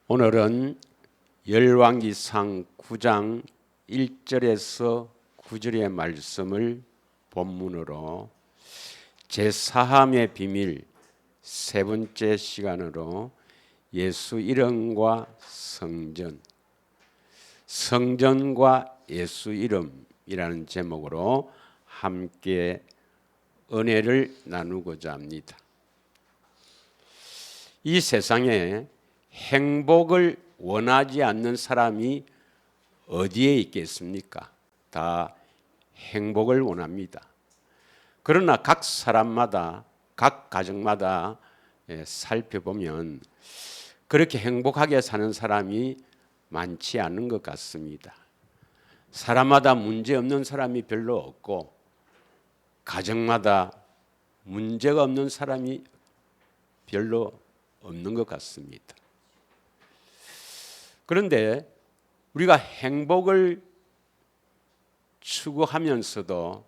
오늘은 열왕기상 9장 1절에서 9절의 말씀을 본문으로 제사함의 비밀 세 번째 시간으로 예수 이름과 성전과 예수 이름이라는 제목으로 함께 은혜를 나누고자 합니다. 이 세상에 행복을 원하지 않는 사람이 어디에 있겠습니까? 다 행복을 원합니다. 그러나 각 사람마다, 각 가정마다 살펴보면 그렇게 행복하게 사는 사람이 많지 않은 것 같습니다. 사람마다 문제 없는 사람이 별로 없고 가정마다 문제가 없는 사람이 별로 없는 것 같습니다. 그런데 우리가 행복을 추구하면서도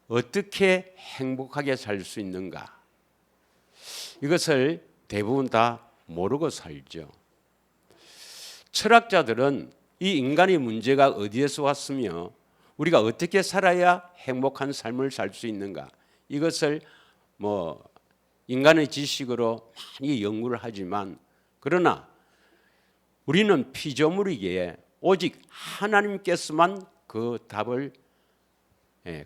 어떻게 행복하게 살 수 있는가? 이것을 대부분 다 모르고 살죠. 철학자들은 이 인간의 문제가 어디에서 왔으며 우리가 어떻게 살아야 행복한 삶을 살 수 있는가? 이것을 인간의 지식으로 많이 연구를 하지만 그러나 우리는 피조물이기에 오직 하나님께서만 그 답을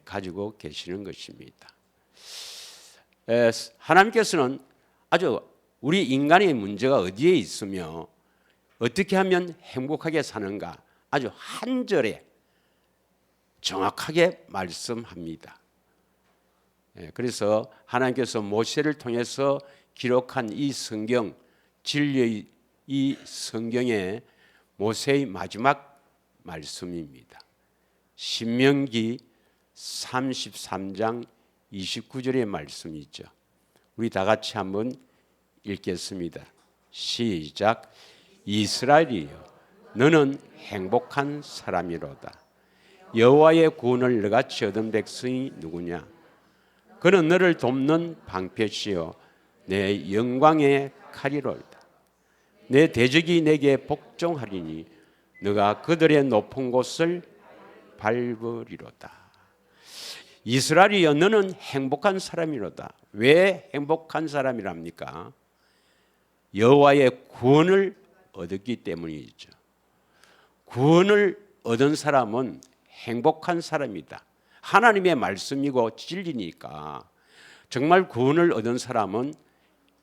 가지고 계시는 것입니다. 하나님께서는 아주 우리 인간의 문제가 어디에 있으며 어떻게 하면 행복하게 사는가 아주 한 절에 정확하게 말씀합니다. 그래서 하나님께서 모세를 통해서 기록한 이 성경, 진리의 이 성경의 모세의 마지막 말씀입니다. 신명기 33장 29절의 말씀이죠. 우리 다 같이 한번 읽겠습니다. 시작. 이스라엘이여, 너는 행복한 사람이로다. 여호와의 구원을 너같이 얻은 백성이 누구냐? 그는 너를 돕는 방패시요 내 영광의 칼이로다. 내 대적이 내게 복종하리니 너가 그들의 높은 곳을 밟으리로다. 이스라엘이여, 너는 행복한 사람이로다. 왜 행복한 사람이랍니까? 여호와의 구원을 얻었기 때문이죠. 구원을 얻은 사람은 행복한 사람이다. 하나님의 말씀이고 진리니까 정말 구원을 얻은 사람은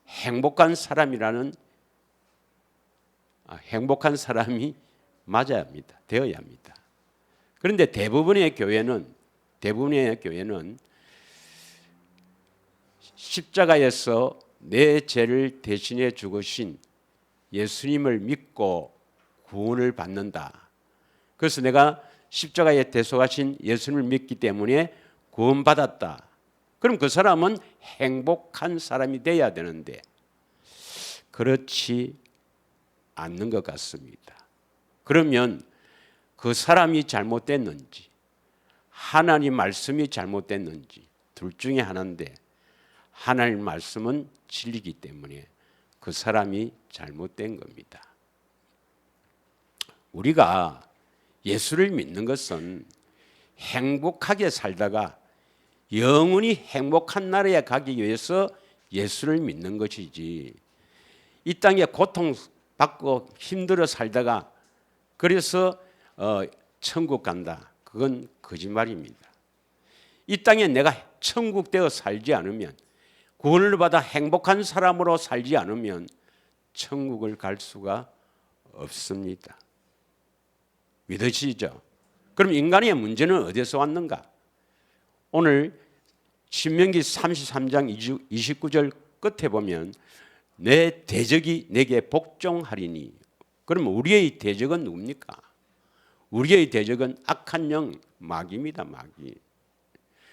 행복한 사람이라는 행복한 사람이 맞아야 합니다. 되어야 합니다. 그런데 대부분의 교회는 십자가에서 내 죄를 대신해 죽으신 예수님을 믿고 구원을 받는다. 그래서 내가 십자가에 대속하신 예수님을 믿기 때문에 구원받았다. 그럼 그 사람은 행복한 사람이 돼야 되는데 그렇지 않는 것 같습니다. 그러면 그 사람이 잘못됐는지 하나님 말씀이 잘못됐는지 둘 중에 하나인데 하나님 말씀은 진리이기 때문에 그 사람이 잘못된 겁니다. 우리가 예수를 믿는 것은 행복하게 살다가 영원히 행복한 나라에 가기 위해서 예수를 믿는 것이지 이 땅에 고통받고 힘들어 살다가 그래서 천국 간다. 그건 거짓말입니다. 이 땅에 내가 천국 되어 살지 않으면 구원을 받아 행복한 사람으로 살지 않으면 천국을 갈 수가 없습니다. 믿으시죠? 그럼 인간의 문제는 어디서 왔는가? 오늘 신명기 33장 29절 끝에 보면 내 대적이 내게 복종하리니. 그러면 우리의 대적은 누굽니까? 우리의 대적은 악한 영 마귀입니다. 마귀.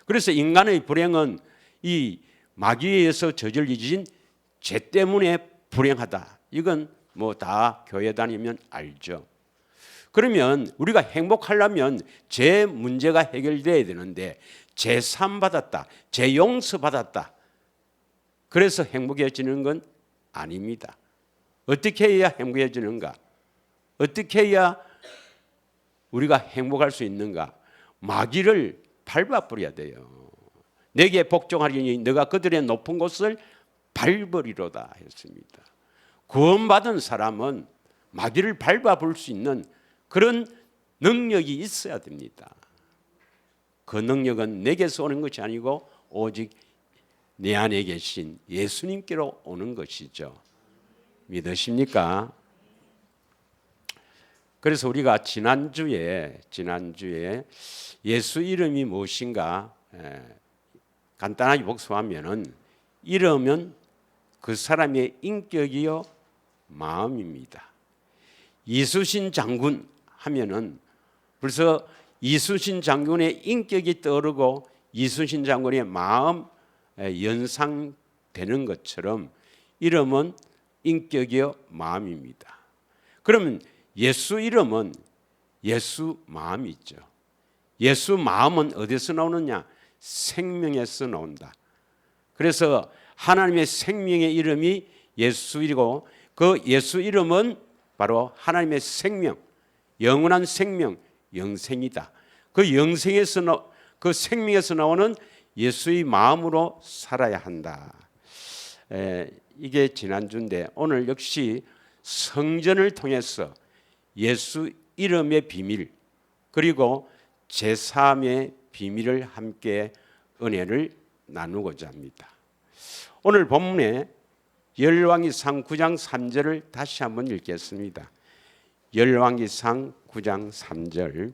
그래서 인간의 불행은 이 마귀에 의해서 저질러진 죄 때문에 불행하다. 이건 다 교회 다니면 알죠. 그러면 우리가 행복하려면 죄 문제가 해결돼야 되는데 죄 사함 받았다, 죄 용서 받았다. 그래서 행복해지는 건 아닙니다. 어떻게 해야 행복해지는가? 어떻게 해야 우리가 행복할 수 있는가? 마귀를 밟아버려야 돼요. 내게 복종하리니 너가 그들의 높은 곳을 밟으리로다 했습니다. 구원받은 사람은 마귀를 밟아볼 수 있는 그런 능력이 있어야 됩니다. 그 능력은 내게서 오는 것이 아니고 오직 내 안에 계신 예수님께로 오는 것이죠. 믿으십니까? 그래서 우리가 지난주에 예수 이름이 무엇인가 간단하게 복습하면은 이름은 그 사람의 인격이요 마음입니다. 이수신 장군 하면은 벌써 이수신 장군의 인격이 떠오르고 이수신 장군의 마음 연상되는 것처럼 이름은 인격이요 마음입니다. 그러면 예수 이름은 예수 마음이 있죠. 예수 마음은 어디서 나오느냐? 생명에서 나온다. 그래서 하나님의 생명의 이름이 예수이고 그 예수 이름은 바로 하나님의 생명, 영원한 생명, 영생이다. 그 영생에서 그 생명에서 나오는 예수의 마음으로 살아야 한다. 이게 지난주인데 오늘 역시 성전을 통해서 예수 이름의 비밀 그리고 제3의 비밀을 함께 은혜를 나누고자 합니다. 오늘 본문에 열왕기상 9장 3절을 다시 한번 읽겠습니다. 열왕기상 9장 3절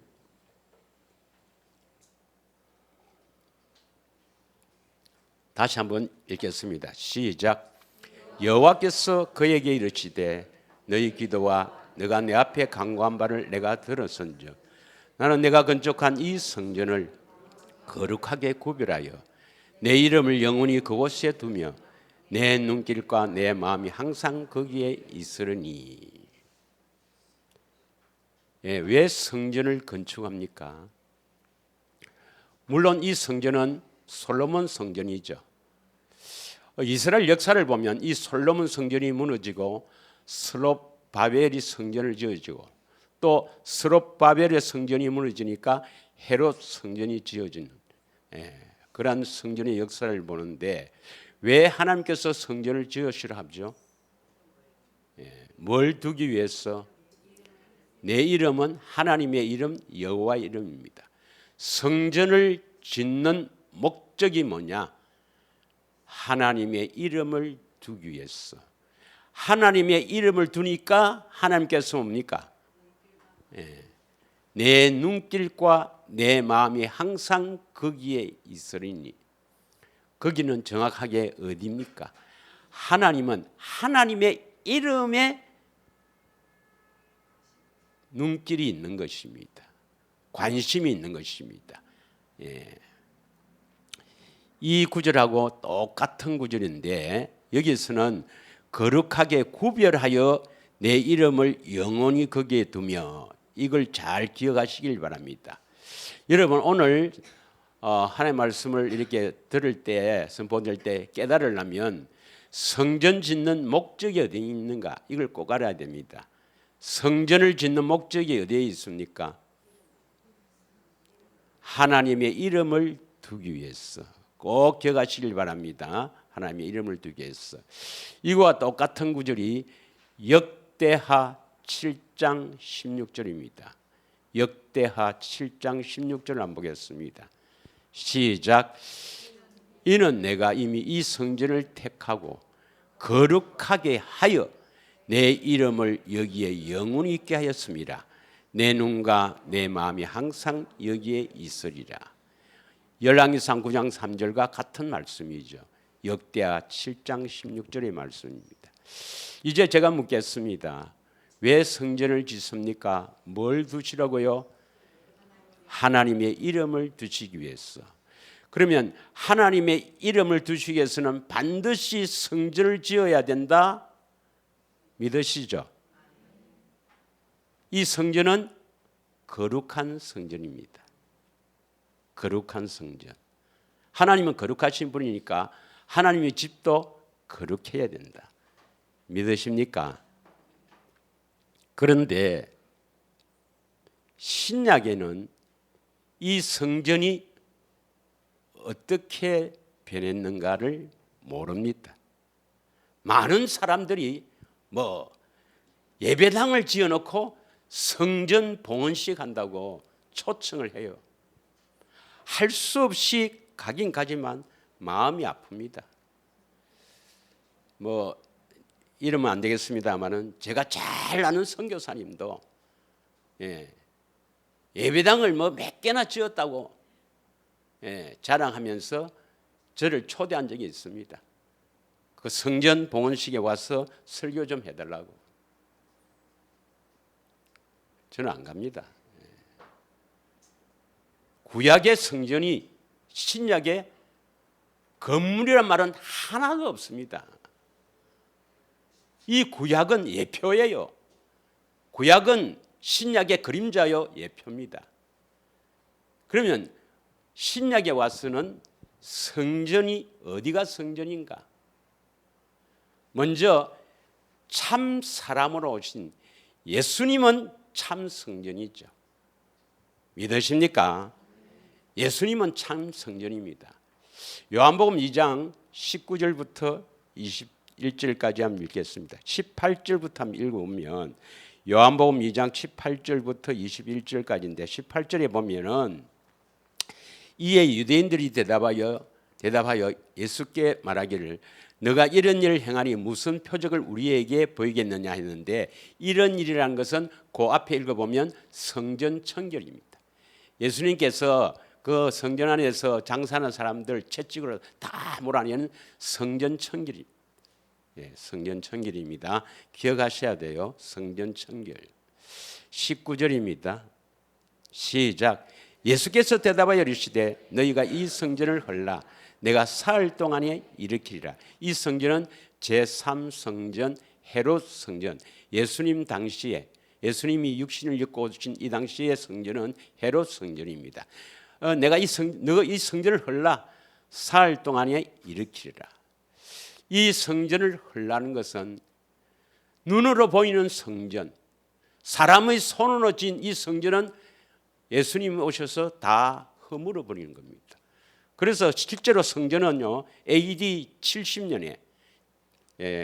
다시 한번 읽겠습니다. 시작. 여호와께서 그에게 이르시되 너희 기도와 너가 내 앞에 간구한 바를 내가 들었은즉 나는 내가 건축한 이 성전을 거룩하게 구별하여 내 이름을 영원히 그곳에 두며 내 눈길과 내 마음이 항상 거기에 있으리니. 왜 성전을 건축합니까? 물론 이 성전은 솔로몬 성전이죠. 이스라엘 역사를 보면 이 솔로몬 성전이 무너지고 스룹바벨이 성전을 지어지고 또 스룹바벨의 성전이 무너지니까 헤롯 성전이 지어지는 그러한 성전의 역사를 보는데 왜 하나님께서 성전을 지으시라 하죠? 뭘 두기 위해서? 내 이름은 하나님의 이름 여호와의 이름입니다. 성전을 짓는 목적이 뭐냐? 하나님의 이름을 두기 위해서. 하나님의 이름을 두니까 하나님께서 뭡니까? 내 눈길과 내 마음이 항상 거기에 있으리니. 거기는 정확하게 어디입니까? 하나님은 하나님의 이름에 눈길이 있는 것입니다. 관심이 있는 것입니다. 이 구절하고 똑같은 구절인데 여기서는 거룩하게 구별하여 내 이름을 영원히 거기에 두며 이걸 잘 기억하시길 바랍니다. 여러분 오늘 하나님의 말씀을 이렇게 들을 때 선포될 때 깨달으려면 성전 짓는 목적이 어디에 있는가 이걸 꼭 알아야 됩니다. 성전을 짓는 목적이 어디에 있습니까? 하나님의 이름을 두기 위해서 꼭 기억하시길 바랍니다. 하나님의 이름을 두기 위해서. 이거와 똑같은 구절이 역대하 7장 16절입니다. 역대하 7장 16절을 한번 보겠습니다. 시작. 이는 내가 이미 이 성전을 택하고 거룩하게 하여 내 이름을 여기에 영원히 있게 하였습니다. 내 눈과 내 마음이 항상 여기에 있으리라. 열왕기상 9장 3절과 같은 말씀이죠. 역대하 7장 16절의 말씀입니다. 이제 제가 묻겠습니다. 왜 성전을 짓습니까? 뭘 두시라고요? 하나님의 이름을 두시기 위해서. 그러면 하나님의 이름을 두시기 위해서는 반드시 성전을 지어야 된다? 믿으시죠? 이 성전은 거룩한 성전입니다. 거룩한 성전. 하나님은 거룩하신 분이니까 하나님의 집도 거룩해야 된다. 믿으십니까? 그런데 신약에는 이 성전이 어떻게 변했는가를 모릅니다. 많은 사람들이 예배당을 지어놓고 성전 봉헌식 한다고 초청을 해요. 할 수 없이 가긴 가지만 마음이 아픕니다. 이러면 안 되겠습니다만은 제가 잘 아는 선교사님도 예배당을 몇 개나 지었다고 자랑하면서 저를 초대한 적이 있습니다. 그 성전 봉헌식에 와서 설교 좀 해달라고. 저는 안 갑니다. 구약의 성전이 신약의 건물이란 말은 하나도 없습니다. 이 구약은 예표예요. 구약은 신약의 그림자요, 예표입니다. 그러면 신약에 와서는 성전이 어디가 성전인가? 먼저 참 사람으로 오신 예수님은 참 성전이죠. 믿으십니까? 예수님은 참 성전입니다. 요한복음 2장 19절부터 21절까지 한번 읽겠습니다. 18절부터 한번 읽어보면 요한복음 2장 18절부터 21절까지인데 18절에 보면은 이에 유대인들이 대답하여 예수께 말하기를 너가 이런 일을 행하니 무슨 표적을 우리에게 보이겠느냐 했는데 이런 일이라는 것은 그 앞에 읽어보면 성전 청결입니다. 예수님께서 그 성전 안에서 장사하는 사람들 채찍으로 다 몰아내는 성전 청결입니다. 성전 청결입니다. 기억하셔야 돼요. 성전 청결. 19절입니다. 시작. 예수께서 대답하여 이르시되 너희가 이 성전을 헐라 내가 사흘 동안에 일으키리라. 이 성전은 제3성전 헤롯 성전. 예수님 당시에 예수님이 육신을 입고 오신 이 당시의 성전은 헤롯 성전입니다. 내가 이 성전을 헐라 사흘 동안에 일으키리라. 이 성전을 헐라는 것은 눈으로 보이는 성전, 사람의 손으로 지은 이 성전은 예수님이 오셔서 다 허물어 버리는 겁니다. 그래서 실제로 성전은요 AD 70년에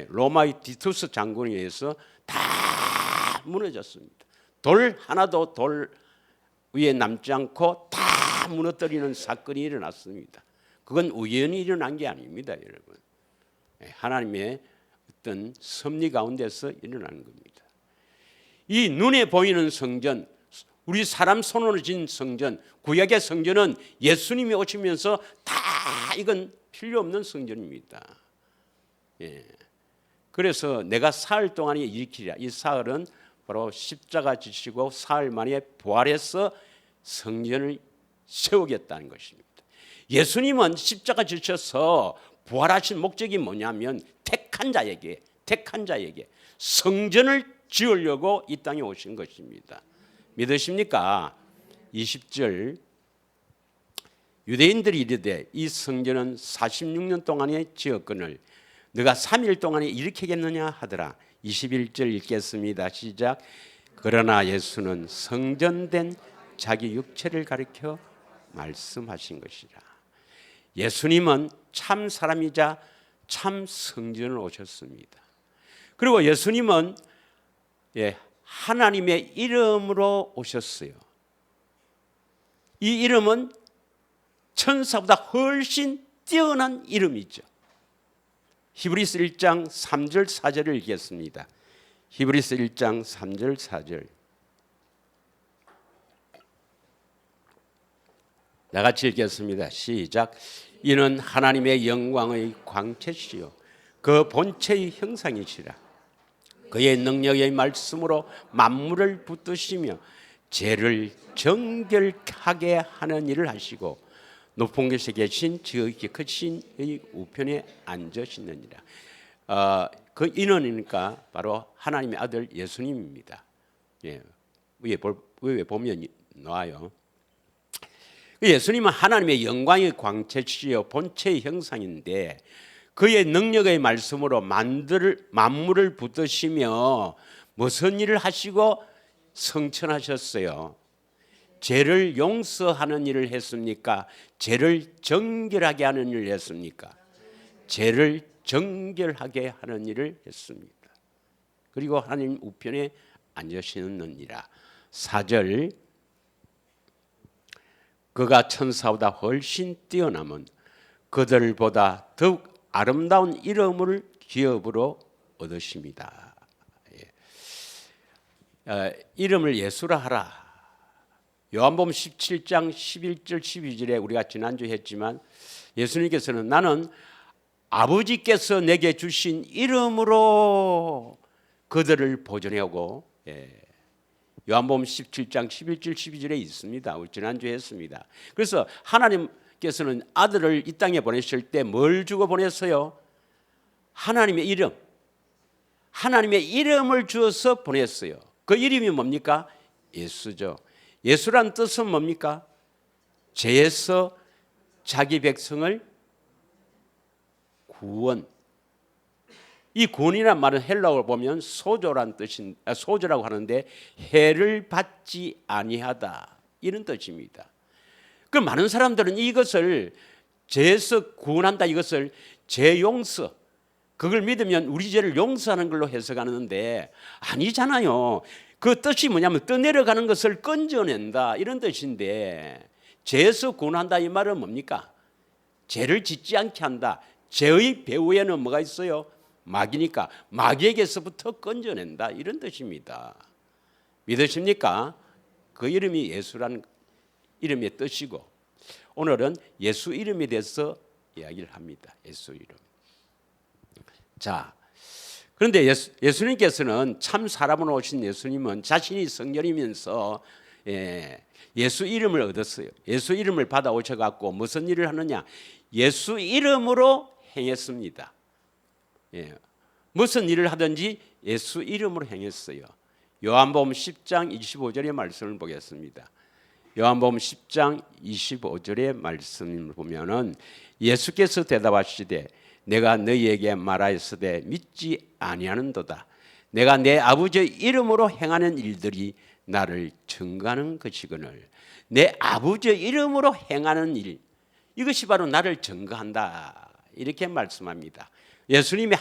로마의 디투스 장군에 의해서 다 무너졌습니다. 돌 하나도 돌 위에 남지 않고 다 무너뜨리는 사건이 일어났습니다. 그건 우연히 일어난 게 아닙니다, 여러분. 하나님의 어떤 섭리 가운데서 일어나는 겁니다. 이 눈에 보이는 성전, 우리 사람 손으로 지은 성전, 구약의 성전은 예수님이 오시면서 다 이건 필요 없는 성전입니다. 그래서 내가 사흘 동안에 일으키리라. 이 사흘은 바로 십자가 지시고 사흘 만에 부활해서 성전을 세우겠다는 것입니다. 예수님은 십자가 지셔서 부활하신 목적이 뭐냐면 택한 자에게 성전을 지으려고 이 땅에 오신 것입니다. 믿으십니까? 20절 유대인들이 이르되 이 성전은 46년 동안에 지었거늘 너가 3일 동안에 일으키겠느냐 하더라. 21절 읽겠습니다. 시작. 그러나 예수는 성전된 자기 육체를 가리켜 말씀하신 것이라. 예수님은 참 사람이자 참 성전을 오셨습니다. 그리고 예수님은 하나님의 이름으로 오셨어요. 이 이름은 천사보다 훨씬 뛰어난 이름이죠. 히브리서 1장 3절 4절을 읽겠습니다. 히브리서 1장 3절 4절 나같이 읽겠습니다. 시작. 이는 하나님의 영광의 광채시요 그 본체의 형상이시라. 그의 능력의 말씀으로 만물을 붙드시며 죄를 정결하게 하는 일을 하시고 높은 곳에 계신 지극히 크신 의 우편에 앉으시느니라. 그 인원이니까 바로 하나님의 아들 예수님입니다. 위에 보면 나와요. 예수님은 하나님의 영광의 광채시요 본체의 형상인데 그의 능력의 말씀으로 만물을 붙드시며 무슨 일을 하시고 성천하셨어요? 죄를 용서하는 일을 했습니까? 죄를 정결하게 하는 일을 했습니까? 죄를 정결하게 하는 일을 했습니다. 그리고 하나님 우편에 앉으시느니라. 4절, 그가 천사보다 훨씬 뛰어남은 그들보다 더욱 아름다운 이름을 기업으로 얻으십니다. 이름을 예수라 하라. 요한복음 17장 11절 12절에 우리가 지난주에 했지만 예수님께서는 나는 아버지께서 내게 주신 이름으로 그들을 보존하고, 요한복음 17장 11절 12절에 있습니다. 우리 지난주에 했습니다. 그래서 하나님께서는 아들을 이 땅에 보내실 때 뭘 주고 보냈어요? 하나님의 이름, 하나님의 이름을 주어서 보냈어요. 그 이름이 뭡니까? 예수죠. 예수란 뜻은 뭡니까? 죄에서 자기 백성을 구원. 이 구원이란 말은 헬라어로 보면 소조란 뜻인, 소조라고 하는데 해를 받지 아니하다 이런 뜻입니다. 그 많은 사람들은 이것을 죄에서 구원한다, 이것을 죄 용서, 그걸 믿으면 우리 죄를 용서하는 걸로 해석하는데 아니잖아요. 그 뜻이 뭐냐면 떠내려가는 것을 건져낸다 이런 뜻인데, 죄에서 구원한다 이 말은 뭡니까? 죄를 짓지 않게 한다. 죄의 배후에는 뭐가 있어요? 마귀니까 마귀에게서부터 건져낸다 이런 뜻입니다. 믿으십니까? 그 이름이 예수라는 이름의 뜻이고, 오늘은 예수 이름에 대해서 이야기를 합니다. 예수 이름. 자, 그런데 예수님께서는 참 사람으로 오신 예수님은 자신이 성령이면서 예수 이름을 얻었어요. 예수 이름을 받아 오셔갖고 무슨 일을 하느냐? 예수 이름으로 행했습니다. 무슨 일을 하든지 예수 이름으로 행했어요. 요한복음 10장 25절의 말씀을 보겠습니다. 요한복음 10장 25절의 말씀을 보면은 예수께서 대답하시되 내가 너희에게 말하였으되 믿지 아니하는도다. 내가 내 아버지의 이름으로 행하는 일들이 나를 증거하는 것이거늘. 내 아버지의 이름으로 행하는 일, 이것이 바로 나를 증거한다 이렇게 말씀합니다. 예수님이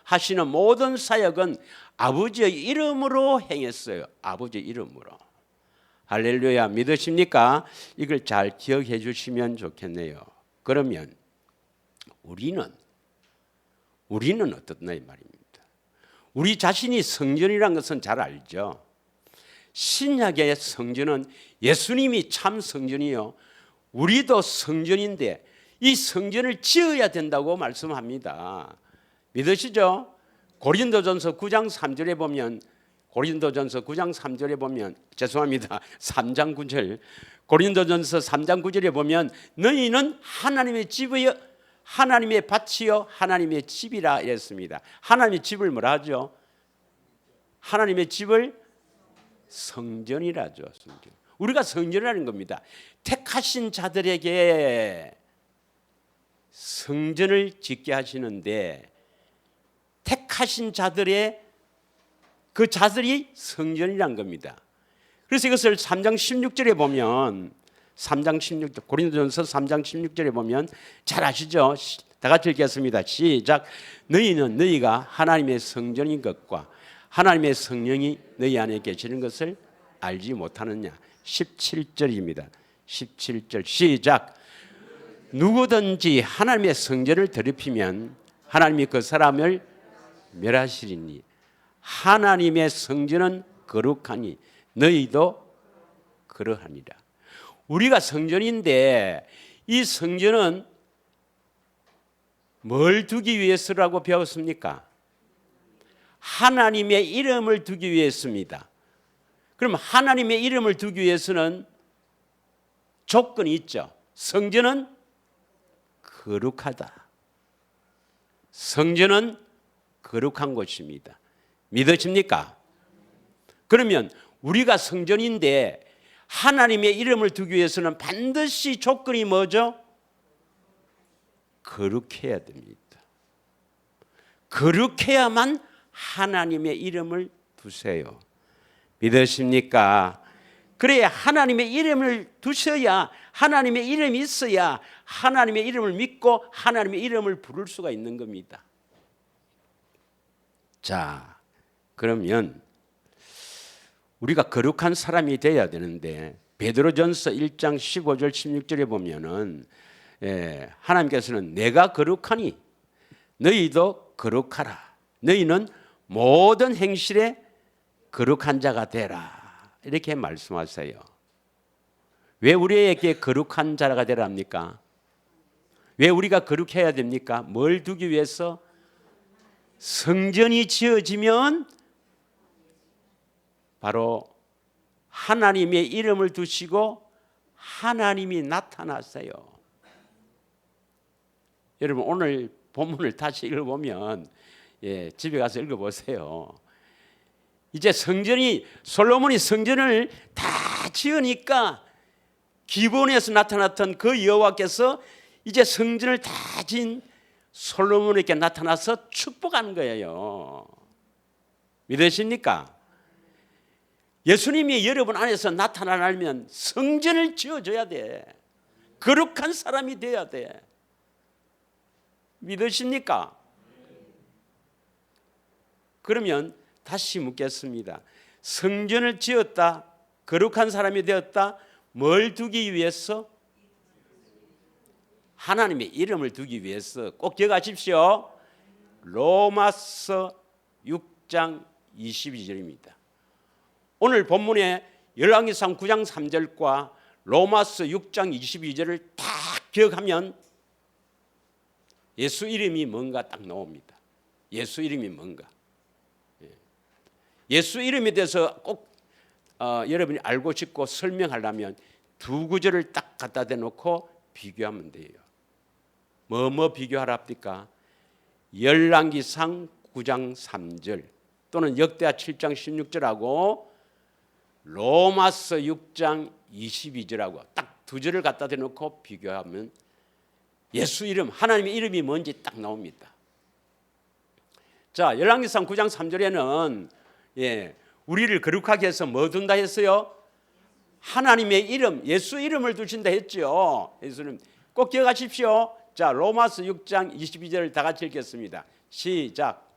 하시는 모든 사역은 아버지의 이름으로 행했어요. 아버지의 이름으로. 할렐루야. 믿으십니까? 이걸 잘 기억해 주시면 좋겠네요. 그러면 우리는 어떻나 이 말입니다. 우리 자신이 성전이라는 것은 잘 알죠. 신약의 성전은 예수님이 참 성전이요, 우리도 성전인데 이 성전을 지어야 된다고 말씀합니다. 믿으시죠? 고린도전서 9장 3절에 보면, 고린도전서 9장 3절에 보면, 죄송합니다, 3장 9절, 고린도전서 3장 9절에 보면 너희는 하나님의 집이요, 하나님의 밭이요, 하나님의 집이라 이랬습니다. 하나님의 집을 뭐라 하죠? 하나님의 집을 성전이라죠. 성전. 우리가 성전이라는 겁니다. 택하신 자들에게 성전을 짓게 하시는데, 택하신 자들의 그 자들이 성전이란 겁니다. 그래서 이것을 3장 16절에 보면, 3장 16절, 고린도전서 3장 16절에 보면 잘 아시죠? 다 같이 읽겠습니다. 시작. 너희는 너희가 하나님의 성전인 것과 하나님의 성령이 너희 안에 계시는 것을 알지 못하느냐. 17절입니다. 17절 시작. 누구든지 하나님의 성전을 더럽히면 하나님이 그 사람을 멸하시리니 하나님의 성전은 거룩하니 너희도 그러하니라. 우리가 성전인데 이 성전은 뭘 두기 위해서라고 배웠습니까? 하나님의 이름을 두기 위해서입니다. 그럼 하나님의 이름을 두기 위해서는 조건이 있죠. 성전은 거룩하다. 성전은 거룩한 곳입니다. 믿으십니까? 그러면 우리가 성전인데 하나님의 이름을 두기 위해서는 반드시 조건이 뭐죠? 거룩해야 됩니다. 거룩해야만 하나님의 이름을 두세요. 믿으십니까? 그래야 하나님의 이름을 두셔야, 하나님의 이름이 있어야 하나님의 이름을 믿고 하나님의 이름을 부를 수가 있는 겁니다. 자, 그러면 우리가 거룩한 사람이 되어야 되는데 베드로전서 1장 15절 16절에 보면은 하나님께서는 내가 거룩하니 너희도 거룩하라. 너희는 모든 행실에 거룩한 자가 되라. 이렇게 말씀하세요. 왜 우리에게 거룩한 자가 되라 합니까? 왜 우리가 거룩해야 됩니까? 뭘 두기 위해서? 성전이 지어지면 바로 하나님의 이름을 두시고 하나님이 나타났어요. 여러분 오늘 본문을 다시 읽어보면 집에 가서 읽어보세요. 이제 솔로몬이 성전을 다 지으니까 기본에서 나타났던 그 여호와께서 이제 성전을 다 지은 솔로몬에게 나타나서 축복하는 거예요. 믿으십니까? 예수님이 여러분 안에서 나타나려면 성전을 지어줘야 돼. 거룩한 사람이 돼야 돼. 믿으십니까? 그러면 다시 묻겠습니다. 성전을 지었다, 거룩한 사람이 되었다, 뭘 두기 위해서? 하나님의 이름을 두기 위해서. 꼭 기억하십시오. 로마서 6장 22절입니다. 오늘 본문에 열왕기상 9장 3절과 로마서 6장 22절을 딱 기억하면 예수 이름이 뭔가 딱 나옵니다. 예수 이름이 뭔가. 예수 이름에 대해서 꼭 여러분이 알고 싶고 설명하려면 두 구절을 딱 갖다 대놓고 비교하면 돼요. 뭐 비교하랍니까? 열왕기상 9장 3절 또는 역대하 7장 16절하고 로마서 6장 22절하고 딱 두 절을 갖다 대놓고 비교하면 예수 이름, 하나님의 이름이 뭔지 딱 나옵니다. 자, 열왕기상 9장 3절에는 우리를 거룩하게 해서 뭐 둔다 했어요? 하나님의 이름, 예수 이름을 두신다 했죠. 예수님 꼭 기억하십시오. 자, 로마서 6장 22절을 다 같이 읽겠습니다. 시작.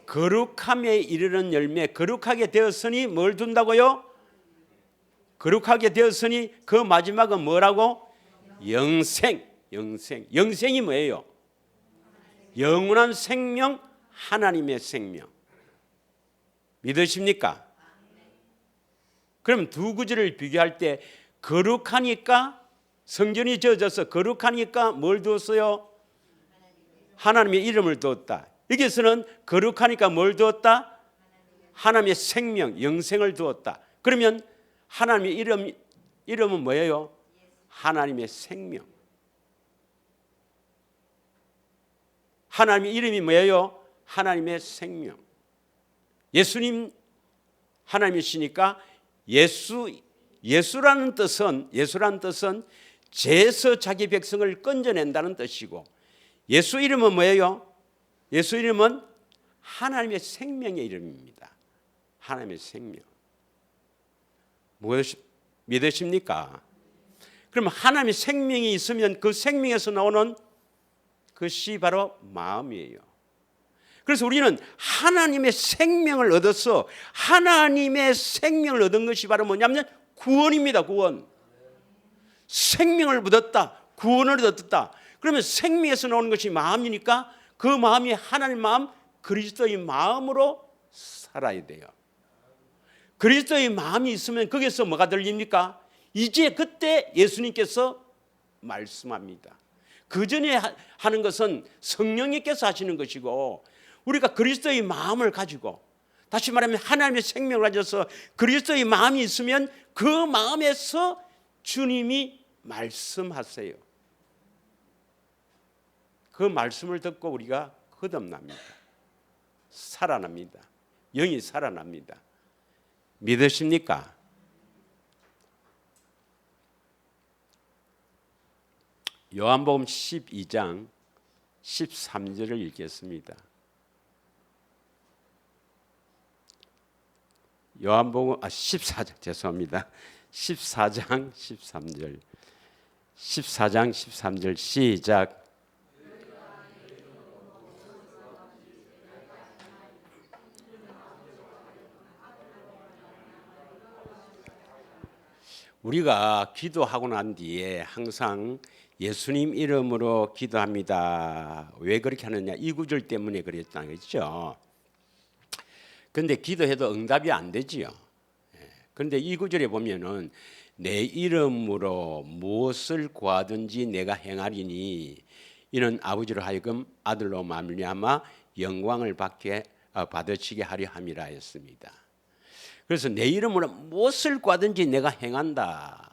거룩함에 이르는 열매, 거룩하게 되었으니 뭘 둔다고요? 거룩하게 되었으니 그 마지막은 뭐라고? 영생. 영생이 뭐예요? 영원한 생명, 하나님의 생명. 믿으십니까? 그럼 두 구절을 비교할 때 거룩하니까 성전이 지어져서 거룩하니까 뭘 두었어요? 하나님의 이름을 두었다. 여기서는 거룩하니까 뭘 두었다? 하나님의 생명, 영생을 두었다. 그러면 하나님의 이름은 뭐예요? 하나님의 생명. 하나님의 이름이 뭐예요? 하나님의 생명. 예수님 하나님이시니까 예수라는 뜻은 죄에서 자기 백성을 건져낸다는 뜻이고, 예수 이름은 뭐예요? 예수 이름은 하나님의 생명의 이름입니다. 하나님의 생명. 믿으십니까? 그럼 하나님의 생명이 있으면 그 생명에서 나오는 것이 바로 마음이에요. 그래서 우리는 하나님의 생명을 얻어서 하나님의 생명을 얻은 것이 바로 뭐냐면 구원입니다. 구원. 생명을 얻었다. 구원을 얻었다. 그러면 생명에서 나오는 것이 마음이니까 그 마음이 하나님 마음, 그리스도의 마음으로 살아야 돼요. 그리스도의 마음이 있으면 거기서 뭐가 들립니까? 이제 그때 예수님께서 말씀합니다. 그 전에 하는 것은 성령님께서 하시는 것이고, 우리가 그리스도의 마음을 가지고, 다시 말하면 하나님의 생명을 가져서 그리스도의 마음이 있으면 그 마음에서 주님이 말씀하세요. 그 말씀을 듣고 우리가 거듭납니다. 살아납니다. 영이 살아납니다. 믿으십니까? 요한복음 12장 13절을 읽겠습니다. 요한복음 14장 죄송합니다. 14장 13절. 14장 13절 시작. 우리가 기도하고 난 뒤에 항상 예수님 이름으로 기도합니다. 왜 그렇게 하느냐? 이 구절 때문에 그랬다는 거죠. 그런데 기도해도 응답이 안 되지요. 그런데 이 구절에 보면은 내 이름으로 무엇을 구하든지 내가 행하리니 이는 아버지로 하여금 아들로 말미암아 영광을 받으시게 하려 함이라 했습니다. 그래서 내 이름으로 무엇을 구하든지 내가 행한다.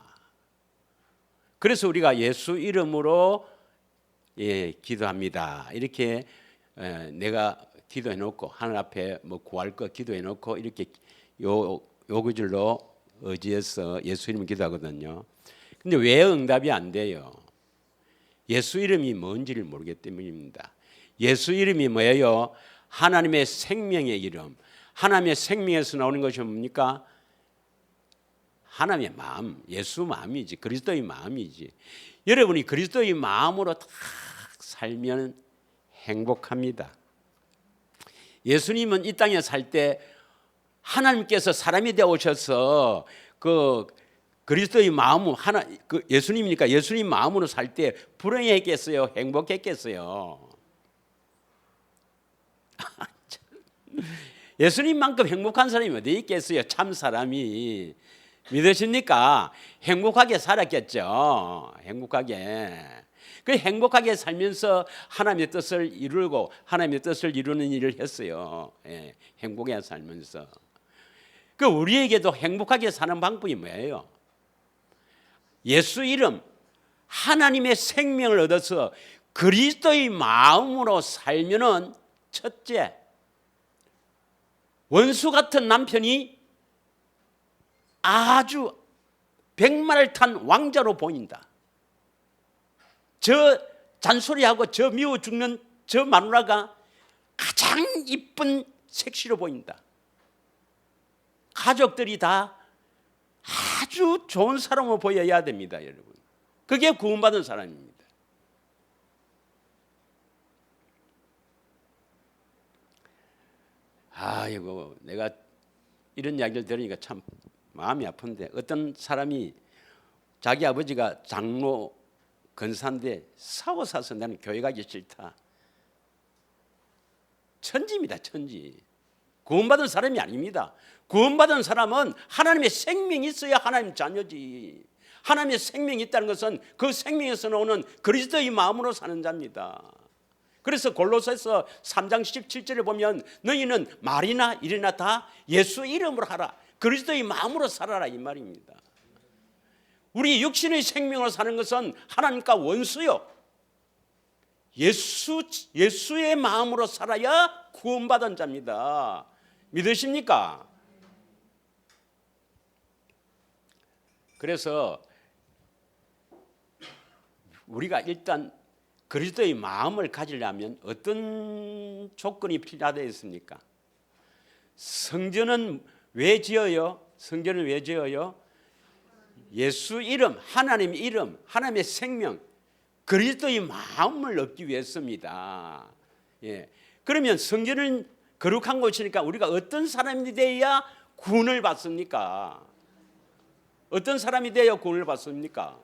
그래서 우리가 예수 이름으로 기도합니다. 이렇게 내가 기도해 놓고 하늘 앞에 뭐 구할 거 기도해 놓고 이렇게 요 구절로 의지해서 예수 이름 기도하거든요. 근데 왜 응답이 안 돼요? 예수 이름이 뭔지를 모르기 때문입니다. 예수 이름이 뭐예요? 하나님의 생명의 이름. 하나님의 생명에서 나오는 것이 뭡니까? 하나님의 마음, 예수 마음이지, 그리스도의 마음이지. 여러분이 그리스도의 마음으로 딱 살면 행복합니다. 예수님은 이 땅에 살 때 하나님께서 사람이 되어 오셔서 그 그리스도의 마음 예수님이니까 예수님 마음으로 살 때 불행했겠어요? 행복했겠어요? 예수님만큼 행복한 사람이 어디 있겠어요? 참 사람이. 믿으십니까? 행복하게 살았겠죠. 행복하게. 그 행복하게 살면서 하나님의 뜻을 이루고 하나님의 뜻을 이루는 일을 했어요. 행복하게 살면서. 그 우리에게도 행복하게 사는 방법이 뭐예요? 예수 이름, 하나님의 생명을 얻어서 그리스도의 마음으로 살면은 첫째, 원수 같은 남편이 아주 백마를 탄 왕자로 보인다. 저 잔소리하고 저 미워 죽는 저 마누라가 가장 이쁜 섹시로 보인다. 가족들이 다 아주 좋은 사람으로 보여야 됩니다, 여러분. 그게 구원받은 사람입니다. 아이고, 내가 이런 이야기를 들으니까 참 마음이 아픈데, 어떤 사람이 자기 아버지가 장로 권사인데 사고 사서 나는 교회 가기 싫다. 천지입니다, 천지. 구원받은 사람이 아닙니다. 구원받은 사람은 하나님의 생명이 있어야 하나님 자녀지. 하나님의 생명이 있다는 것은 그 생명에서 나오는 그리스도의 마음으로 사는 자입니다. 그래서 골로새서 3장 17절에 보면 너희는 말이나 일이나 다 예수 이름으로 하라. 그리스도의 마음으로 살아라 이 말입니다. 우리 육신의 생명으로 사는 것은 하나님과 원수요. 예수의 마음으로 살아야 구원받은 자입니다. 믿으십니까? 그래서 우리가 일단 그리스도의 마음을 가지려면 어떤 조건이 필요하다 했습니까? 성전은 왜 지어요? 성전은 왜 지어요? 예수 이름, 하나님의 이름, 하나님의 생명, 그리스도의 마음을 얻기 위해서입니다. 그러면 성전은 거룩한 곳이니까 우리가 어떤 사람이 되어야 구원을 받습니까? 어떤 사람이 되어야 구원을 받습니까?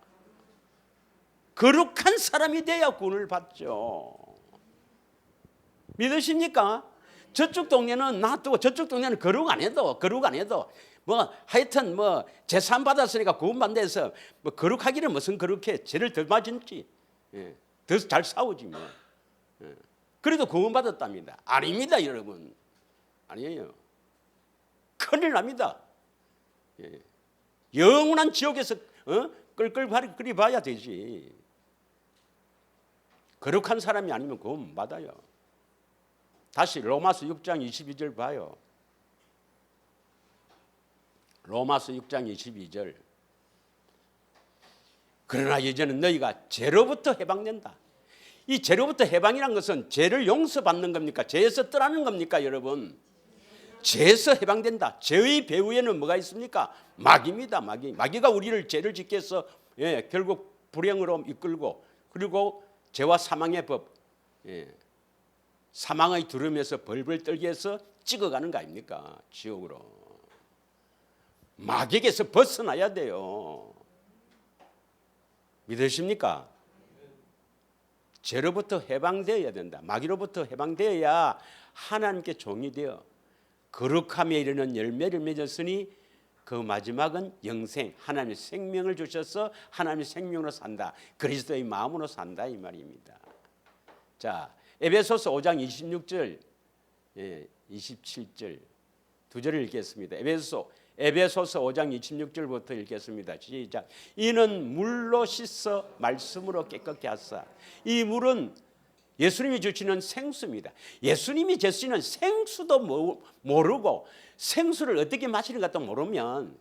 거룩한 사람이 되어야 구원을 받죠. 믿으십니까? 저쪽 동네는 놔두고 저쪽 동네는 거룩 안 해도 뭐 하여튼 뭐 제산 받았으니까 구원받는다 해서 뭐 거룩하기는 무슨 거룩해. 죄를 덜 맞은지 더 잘 싸우지 뭐. 그래도 구원받았답니다. 아닙니다, 여러분. 아니에요. 큰일 납니다. 영원한 지옥에서 끌끌 봐야 되지. 거룩한 사람이 아니면 구원 못 받아요. 다시 로마서 6장 22절 봐요. 로마서 6장 22절. 그러나 이제는 너희가 죄로부터 해방된다. 이 죄로부터 해방이란 것은 죄를 용서받는 겁니까? 죄에서 떠나는 겁니까, 여러분? 죄에서 해방된다. 죄의 배후에는 뭐가 있습니까? 마귀입니다. 마귀가 우리를 죄를 짓게 해서 결국 불행으로 이끌고, 그리고 죄와 사망의 법, 사망의 두름에서 벌벌 떨게 해서 찍어가는 거 아닙니까? 지옥으로. 마귀에게서 벗어나야 돼요. 믿으십니까? 죄로부터 해방되어야 된다. 마귀로부터 해방되어야 하나님께 종이 되어 거룩함에 이르는 열매를 맺었으니 그 마지막은 영생, 하나님의 생명을 주셔서 하나님의 생명으로 산다. 그리스도의 마음으로 산다 이 말입니다. 자, 에베소서 5장 26절, 27절 두 절을 읽겠습니다. 에베소서 5장 26절부터 읽겠습니다. 시작. 이는 물로 씻어 말씀으로 깨끗게 하사. 이 물은 예수님이 주시는 생수입니다. 예수님이 주시는 생수도 모르고 생수를 어떻게 마시는가도 모르면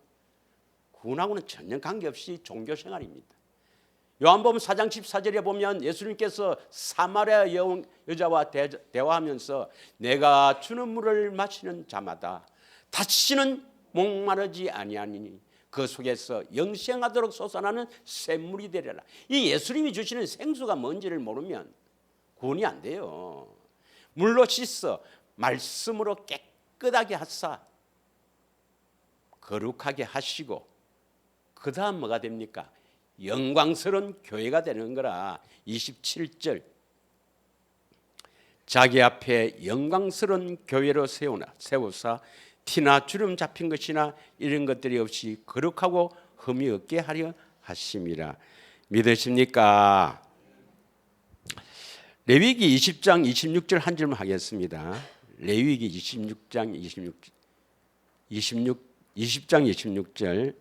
구원하고는 전혀 관계없이 종교생활입니다. 요한복음 4장 14절에 보면 예수님께서 사마리아 여자와 대화하면서 내가 주는 물을 마시는 자마다 다시는 목마르지 아니하니 그 속에서 영생하도록 솟아나는 샘물이 되리라. 이 예수님이 주시는 생수가 뭔지를 모르면 구원이 안 돼요. 물로 씻어 말씀으로 깨끗하게 하사 거룩하게 하시고 그 다음 뭐가 됩니까? 영광스러운 교회가 되는 거라. 27절 자기 앞에 영광스러운 교회로 세우사 티나 주름 잡힌 것이나 이런 것들이 없이 거룩하고 흠이 없게 하려 하심이라. 믿으십니까? 레위기 20장 26절 한 줄만 하겠습니다. 레위기 20장 26절.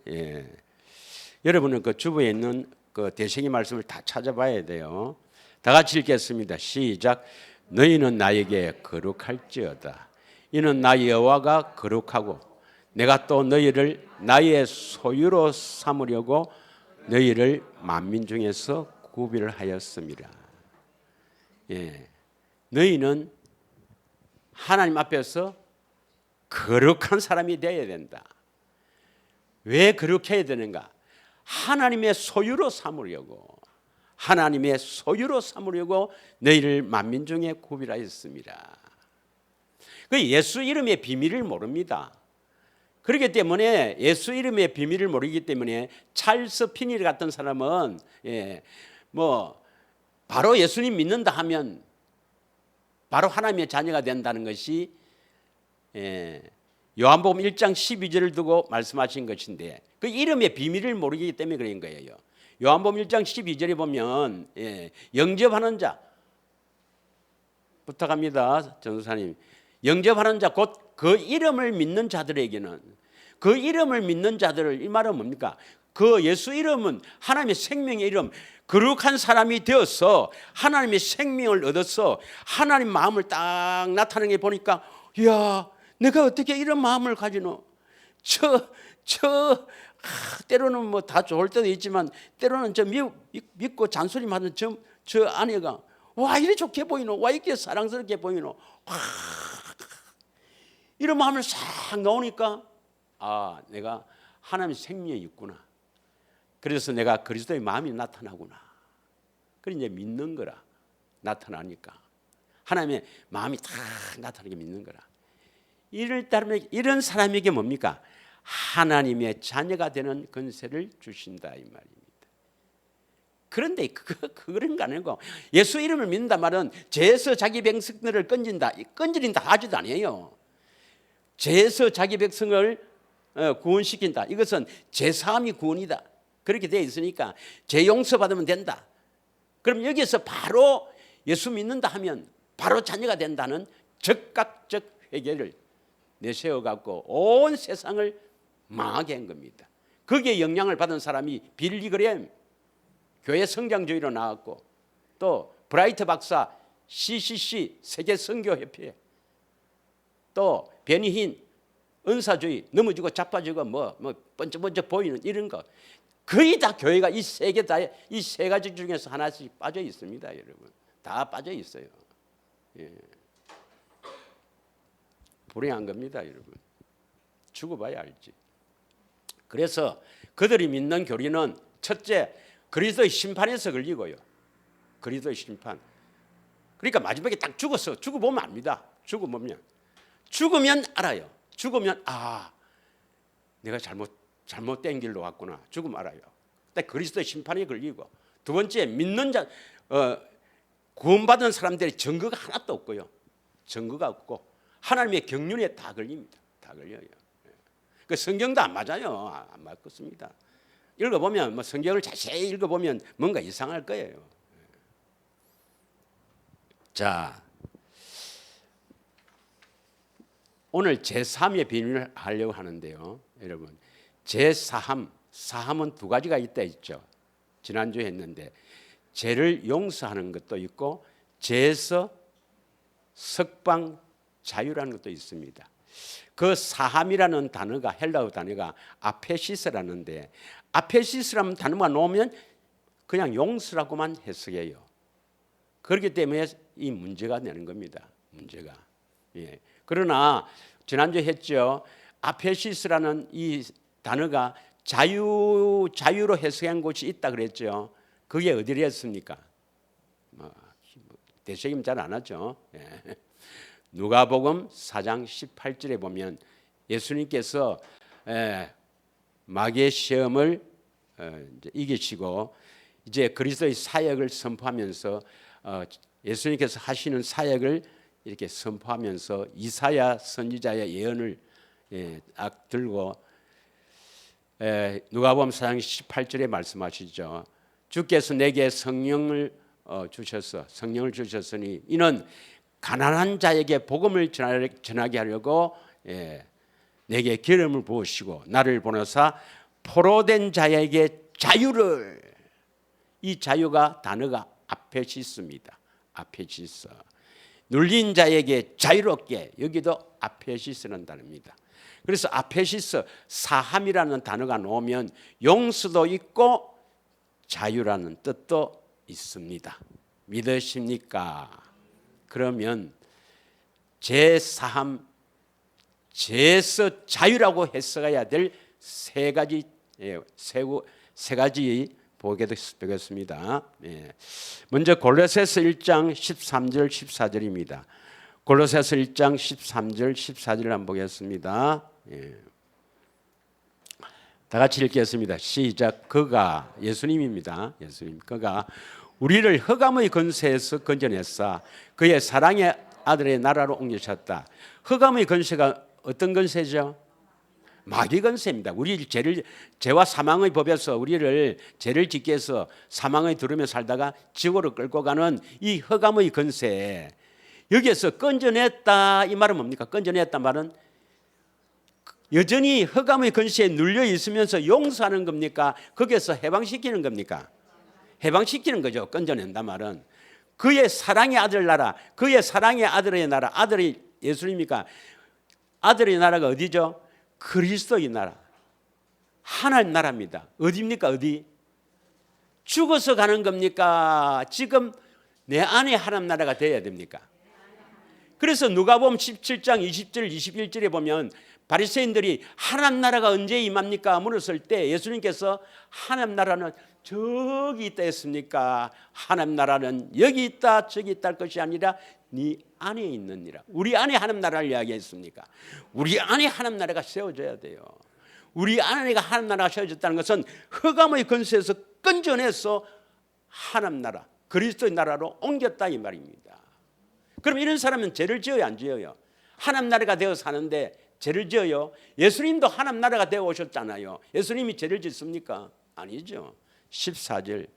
여러분은 그 주부에 있는 그 대생의 말씀을 다 찾아봐야 돼요. 다 같이 읽겠습니다. 시작. 너희는 나에게 거룩할지어다. 이는 나 여호와가 거룩하고 내가 또 너희를 나의 소유로 삼으려고 너희를 만민 중에서 구별을 하였습니다. 너희는 하나님 앞에서 거룩한 사람이 되어야 된다. 왜 거룩해야 되는가? 하나님의 소유로 삼으려고 너희를 만민 중에 구별하였습니다. 그 예수 이름의 비밀을 모릅니다. 그렇기 때문에 예수 이름의 비밀을 모르기 때문에 찰스 피니 같은 사람은 바로 예수님 믿는다 하면 바로 하나님의 자녀가 된다는 것이 요한복음 1장 12절을 두고 말씀하신 것인데 그 이름의 비밀을 모르기 때문에 그런 거예요. 요한복음 1장 12절에 보면 영접하는 자 부탁합니다. 전도사님. 영접하는 자 곧 그 이름을 믿는 자들에게는 그 이름을 믿는 자들을 이 말은 뭡니까? 그 예수 이름은 하나님의 생명의 이름 거룩한 사람이 되어서 하나님의 생명을 얻어서 하나님 마음을 딱 나타내는 게 보니까 이야 내가 어떻게 이런 마음을 가지노? 때로는 뭐 다 좋을 때도 있지만 때로는 저 믿고 잔소리 하는 저 아내가 와 이래 좋게 보이노? 와 이렇게 사랑스럽게 보이노? 이런 마음을 싹 넣으니까 아 내가 하나님의 생명이 있구나. 그래서 내가 그리스도의 마음이 나타나구나. 그래 이제 믿는 거라. 나타나니까 하나님의 마음이 다 나타나게 믿는 거라. 이런 사람에게 뭡니까? 하나님의 자녀가 되는 권세를 주신다 이 말입니다. 그런데 그런 거 아니고 예수 이름을 믿는다 말은 죄에서 자기 백성들을 건진다 하지도 아니에요. 죄에서 자기 백성을 구원시킨다. 이것은 죄사함이 구원이다. 그렇게 되어 있으니까 죄 용서받으면 된다. 그럼 여기서 바로 예수 믿는다 하면 바로 자녀가 된다는 즉각적 회개를 내세워갖고 온 세상을 망하게 한 겁니다. 거기에 영향을 받은 사람이 빌리그램 교회 성장주의로 나왔고 또 브라이트 박사 CCC 세계선교협회 또 베니힌 은사주의 넘어지고 자빠지고 뭐 번쩍번쩍 보이는 이런 거 거의 다 교회가 이 세 개 다 이 세 가지 중에서 하나씩 빠져 있습니다, 여러분. 다 빠져 있어요. 예. 불행한 겁니다, 여러분. 죽어봐야 알지. 그래서 그들이 믿는 교리는 첫째, 그리스도의 심판에서 걸리고요. 그리스도의 심판. 그러니까 마지막에 딱 죽어보면 압니다. 죽으면 알아요. 죽으면 내가 잘못된 길로 왔구나. 죽으면 알아요. 근데 그리스도의 심판에 걸리고, 두 번째, 믿는 자, 구원받은 사람들의 증거가 하나도 없고요. 증거가 없고 하나님의 경륜에 다 걸립니다. 다 걸려요. 그 성경도 안 맞아요. 안 맞겠습니다. 읽어보면 성경을 자세히 읽어보면 뭔가 이상할 거예요. 자, 오늘 제3의 비밀을 하려고 하는데요, 여러분. 사함은 두 가지가 있다 했죠. 지난주에 했는데 죄를 용서하는 것도 있고 죄에서 석방 자유라는 것도 있습니다. 그 사함이라는 단어가 헬라어 단어가 아페시스라는데, 아페시스라는 단어만 놓으면 그냥 용서라고만 해석해요. 그렇기 때문에 이 문제가 되는 겁니다. 문제가. 예. 그러나 지난주에 했죠. 아페시스라는 이 단어가 자유로 해석한 곳이 있다 그랬죠. 그게 어디랬습니까? 대책임 잘 안 하죠. 예. 누가복음 4장 18절에 보면 예수님께서 마귀의 시험을 이기시고 이제 그리스도의 사역을 선포하면서 예수님께서 하시는 사역을 이렇게 선포하면서 이사야 선지자의 예언을 들고 누가복음 4장 18절에 말씀하시죠. 주께서 내게 성령을 주셨으니 이는 가난한 자에게 복음을 전하게 하려고 내게 기름을 부으시고 나를 보내사 포로된 자에게 자유를, 이 자유가 단어가 아페시스입니다. 아페시스. 눌린 자에게 자유롭게, 여기도 아페시스는 단어입니다. 그래서 아페시스 사함이라는 단어가 나오면 용서도 있고 자유라는 뜻도 있습니다. 믿으십니까? 그러면 제사함, 죄에서 자유라고 해석해야 될 세 가지 보게 되겠습니다. 먼저 골로새서 1장 13절 14절입니다. 골로새서 1장 13절 14절을 한번 보겠습니다. 다 같이 읽겠습니다. 시작. 그가, 예수님입니다. 예수님. 그가 우리를 흑암의 권세에서 건져냈사 그의 사랑의 아들의 나라로 옮기셨다. 흑암의 권세가 어떤 권세죠? 마귀 권세입니다. 우리 죄와 사망의 법에서 우리를 죄를 짓게 해서 사망의 두름에 살다가 지옥으로 끌고 가는 이 흑암의 권세, 여기에서 건져냈다 이 말은 뭡니까? 건져냈다 말은 여전히 흑암의 권세에 눌려 있으면서 용서하는 겁니까? 거기에서 해방시키는 겁니까? 해방시키는 거죠. 건져낸다 말은 그의 사랑의 아들 나라, 그의 사랑의 아들의 나라, 아들이 예수님이니까 아들의 나라가 어디죠? 그리스도의 나라, 하나님 나라입니다. 어디입니까? 어디? 죽어서 가는 겁니까? 지금 내 안에 하나님 나라가 되어야 됩니까? 그래서 누가복음 17장 20절 21절에 보면 바리새인들이 하나님 나라가 언제 임합니까? 물었을 때 예수님께서 하나님 나라는 저기 있다 했습니까? 하나님 나라는 여기 있다 저기 있다 할 것이 아니라 네 안에 있느니라. 우리 안에 하나님 나라를 이야기했습니까? 우리 안에 하나님 나라가 세워져야 돼요. 우리 안에 하나님 나라가 세워졌다는 것은 흑암의 권세에서 건져내서 하나님 나라, 그리스도의 나라로 옮겼다 이 말입니다. 그럼 이런 사람은 죄를 지어요 안 지어요? 하나님 나라가 되어 사는데 죄를 지어요? 예수님도 하나님 나라가 되어 오셨잖아요. 예수님이 죄를 짓습니까? 아니죠. 14절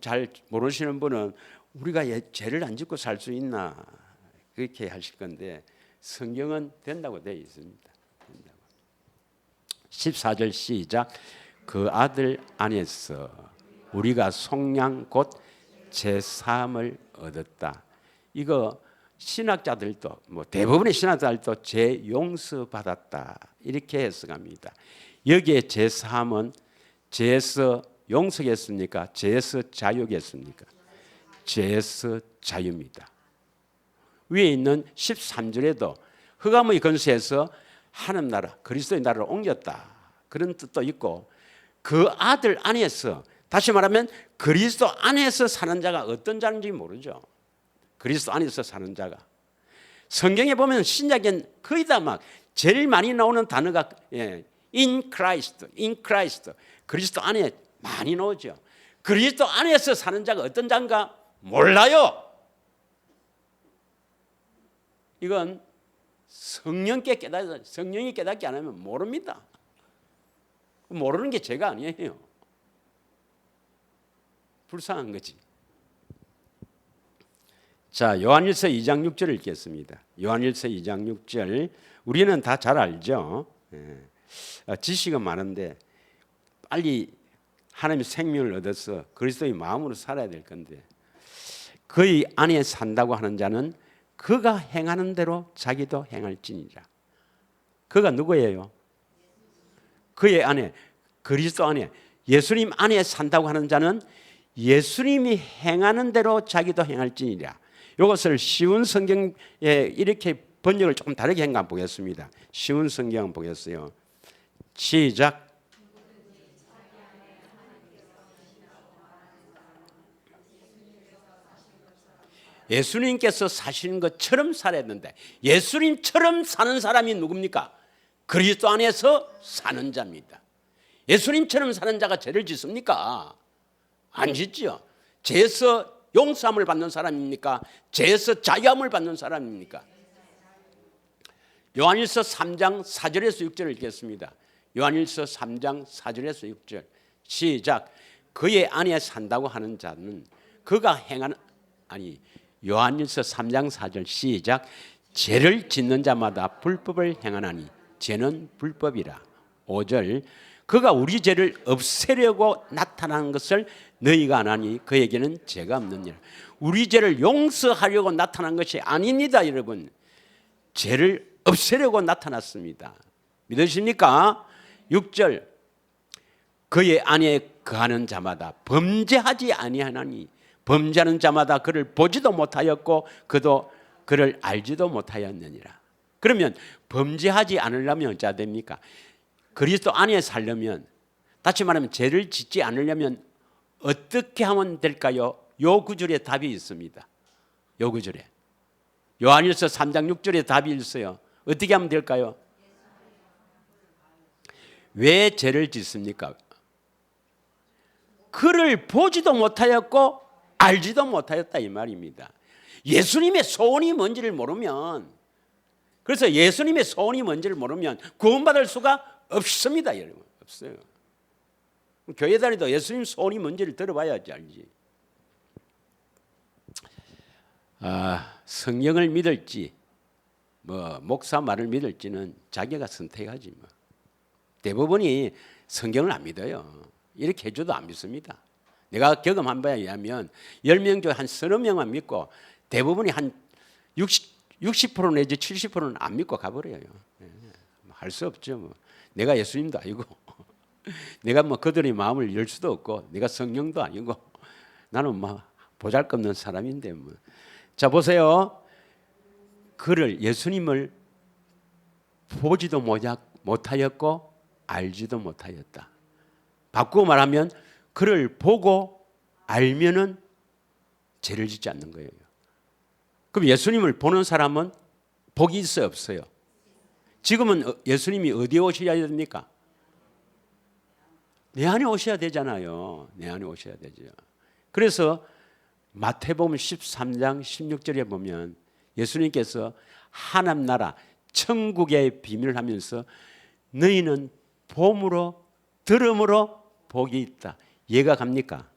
잘 모르시는 분은 우리가 죄를 안 짓고 살 수 있나 그렇게 하실 건데 성경은 된다고 되어 있습니다. 14절 시작. 그 아들 안에서 우리가 속량 곧 제사함을 얻었다. 이거 신학자들도 대부분의 신학자들도 죄 용서 받았다 이렇게 해석합니다. 여기에 제3은 죄에서 용서겠습니까? 죄에서 자유겠습니까? 죄에서 자유입니다. 위에 있는 13절에도 흑암의 근세에서 하나님 나라, 그리스도의 나라를 옮겼다. 그런 뜻도 있고 그 아들 안에서, 다시 말하면 그리스도 안에서 사는 자가 어떤 자인지 모르죠. 그리스도 안에서 사는 자가. 성경에 보면 신약엔 거의 다 막 제일 많이 나오는 단어가 in Christ, in Christ. 그리스도 안에 많이 나오죠. 그리스도 안에서 사는 자가 어떤 자인가 몰라요. 이건 성령이 깨닫게 안 하면 모릅니다. 모르는 게 죄가 아니에요. 불쌍한 거지. 자, 요한일서 2장 6절을 읽겠습니다. 요한일서 2장 6절. 우리는 다 잘 알죠. 지식은 많은데 빨리 하나님의 생명을 얻어서 그리스도의 마음으로 살아야 될 건데, 그의 안에 산다고 하는 자는 그가 행하는 대로 자기도 행할지니라. 그가 누구예요? 그의 안에, 그리스도 안에, 예수님 안에 산다고 하는 자는 예수님이 행하는 대로 자기도 행할지니라. 이것을 쉬운 성경에 이렇게 번역을 조금 다르게 한 거 한번 보겠습니다. 쉬운 성경 보겠어요. 시작. 예수님께서 사시는 것처럼 살아야 되는데, 예수님처럼 사는 사람이 누굽니까? 그리스도 안에서 사는 자입니다. 예수님처럼 사는 자가 죄를 짓습니까? 안 짓죠. 죄에서 용서함을 받는 사람입니까? 죄에서 자유함을 받는 사람입니까? 요한일서 3장 4절에서 6절을 읽겠습니다. 요한일서 3장 4절에서 6절 시작. 그의 안에 산다고 하는 자는 그가 행하는, 아니, 요한일서 3장 4절 시작. 죄를 짓는 자마다 불법을 행하나니 죄는 불법이라. 5절. 그가 우리 죄를 없애려고 나타나는 것을 너희가 안 하니 그에게는 죄가 없느니라. 우리 죄를 용서하려고 나타난 것이 아닙니다, 여러분. 죄를 없애려고 나타났습니다. 믿으십니까? 6절. 그의 안에 거하는 자마다 범죄하지 아니하나니 범죄하는 자마다 그를 보지도 못하였고 그도 그를 알지도 못하였느니라. 그러면 범죄하지 않으려면 어찌해야 됩니까? 그리스도 안에 살려면, 다시 말하면 죄를 짓지 않으려면 어떻게 하면 될까요? 요 구절에 답이 있습니다. 요 구절에. 요한일서 3장 6절에 답이 있어요. 어떻게 하면 될까요? 왜 죄를 짓습니까? 그를 보지도 못하였고 알지도 못하였다 이 말입니다. 예수님의 소원이 뭔지를 모르면, 그래서 예수님의 소원이 뭔지를 모르면 구원받을 수가 없습니다, 여러분. 없어요. 교회 다니도 예수님 소원이 뭔지를 들어봐야지 알지. 성령을 믿을지 목사 말을 믿을지는 자기가 선택하지 뭐. 대부분이 성경을 안 믿어요. 이렇게 해줘도 안 믿습니다. 내가 경험한 바에 의하면 10명 중 한 서너 명만 믿고 대부분이 한 60% 내지 70%는 안 믿고 가버려요. 할 수 없죠. 뭐. 내가 예수님도 아니고 내가 뭐 그들의 마음을 열 수도 없고 내가 성령도 아니고 나는 뭐 보잘것없는 사람인데 뭐. 자 보세요. 그를, 예수님을 보지도 못하였고 알지도 못하였다. 바꾸고 말하면 그를 보고 알면은 죄를 짓지 않는 거예요. 그럼 예수님을 보는 사람은 복이 있어요, 없어요? 지금은 예수님이 어디에 오셔야 됩니까? 내 안에 오셔야 되잖아요. 내 안에 오셔야 되죠. 그래서 마태복음 13장 16절에 보면 예수님께서 하나님 나라 천국의 비밀을 하면서 너희는 봄으로 들음으로 복이 있다. 이해가 갑니까?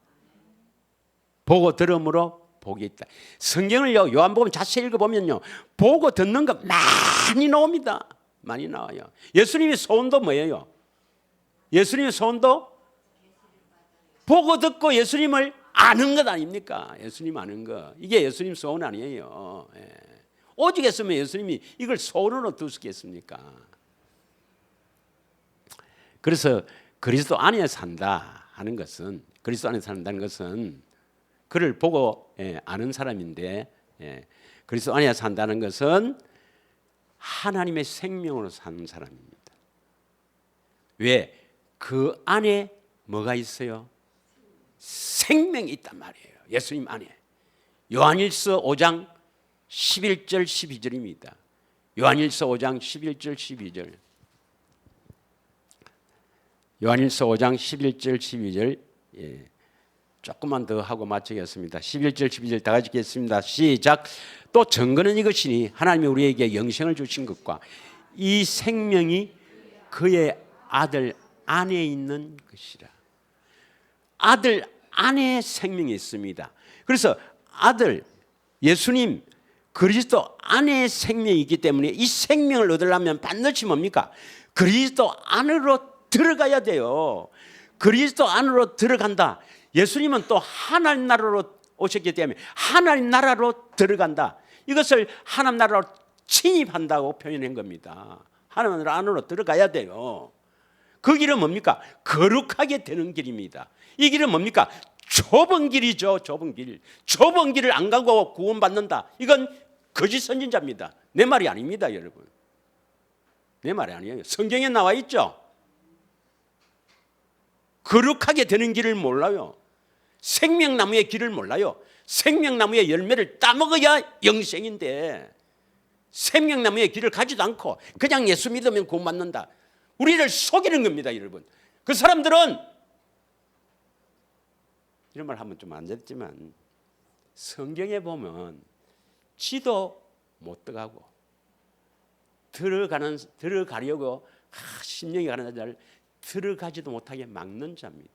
보고 들음으로 복이 있다. 성경을요, 요한복음 자세히 읽어보면요, 보고 듣는 거 많이 나옵니다. 많이 나와요. 예수님의 소원도 뭐예요? 예수님의 소원도 보고 듣고 예수님을 아는 것 아닙니까? 예수님 아는 거. 이게 예수님 소원 아니에요. 오직 했으면 예수님이 이걸 소원으로 두시겠습니까? 그래서 그리스도 안에 산다 하는 것은, 그리스도 안에 산다는 것은 그를 보고 아는 사람인데, 그리스도 안에 산다는 것은 하나님의 생명으로 사는 사람입니다. 왜? 그 안에 뭐가 있어요? 생명이 있단 말이에요. 예수님 안에. 요한일서 5장 11절 12절입니다. 요한일서 5장 11절 12절. 요한일서 5장 11절 12절. 조금만 더 하고 마치겠습니다. 11절 12절 다 같이 읽겠습니다. 시작. 또 증거는 이것이니 하나님이 우리에게 영생을 주신 것과 이 생명이 그의 아들 안에 있는 것이라. 아들 안에 생명이 있습니다. 그래서 아들 예수님 그리스도 안에 생명이 있기 때문에 이 생명을 얻으려면 반드시 뭡니까? 그리스도 안으로 들어가야 돼요. 그리스도 안으로 들어간다. 예수님은 또 하나님 나라로 오셨기 때문에 하나님 나라로 들어간다. 이것을 하나님 나라로 침입한다고 표현한 겁니다. 하나님 나라 안으로 들어가야 돼요. 그 길은 뭡니까? 거룩하게 되는 길입니다. 이 길은 뭡니까? 좁은 길이죠. 좁은 길. 좁은 길을 안 가고 구원받는다. 이건 거짓 선지자입니다. 내 말이 아닙니다, 여러분. 내 말이 아니에요. 성경에 나와 있죠. 거룩하게 되는 길을 몰라요. 생명나무의 길을 몰라요. 생명나무의 열매를 따먹어야 영생인데 생명나무의 길을 가지도 않고 그냥 예수 믿으면 구원받는다. 우리를 속이는 겁니다, 여러분. 그 사람들은 이런 말 하면 좀 안 됐지만 성경에 보면 지도 못 들어가고 들어가려고 심령이 가는 자를 들어가지도 못하게 막는 자입니다.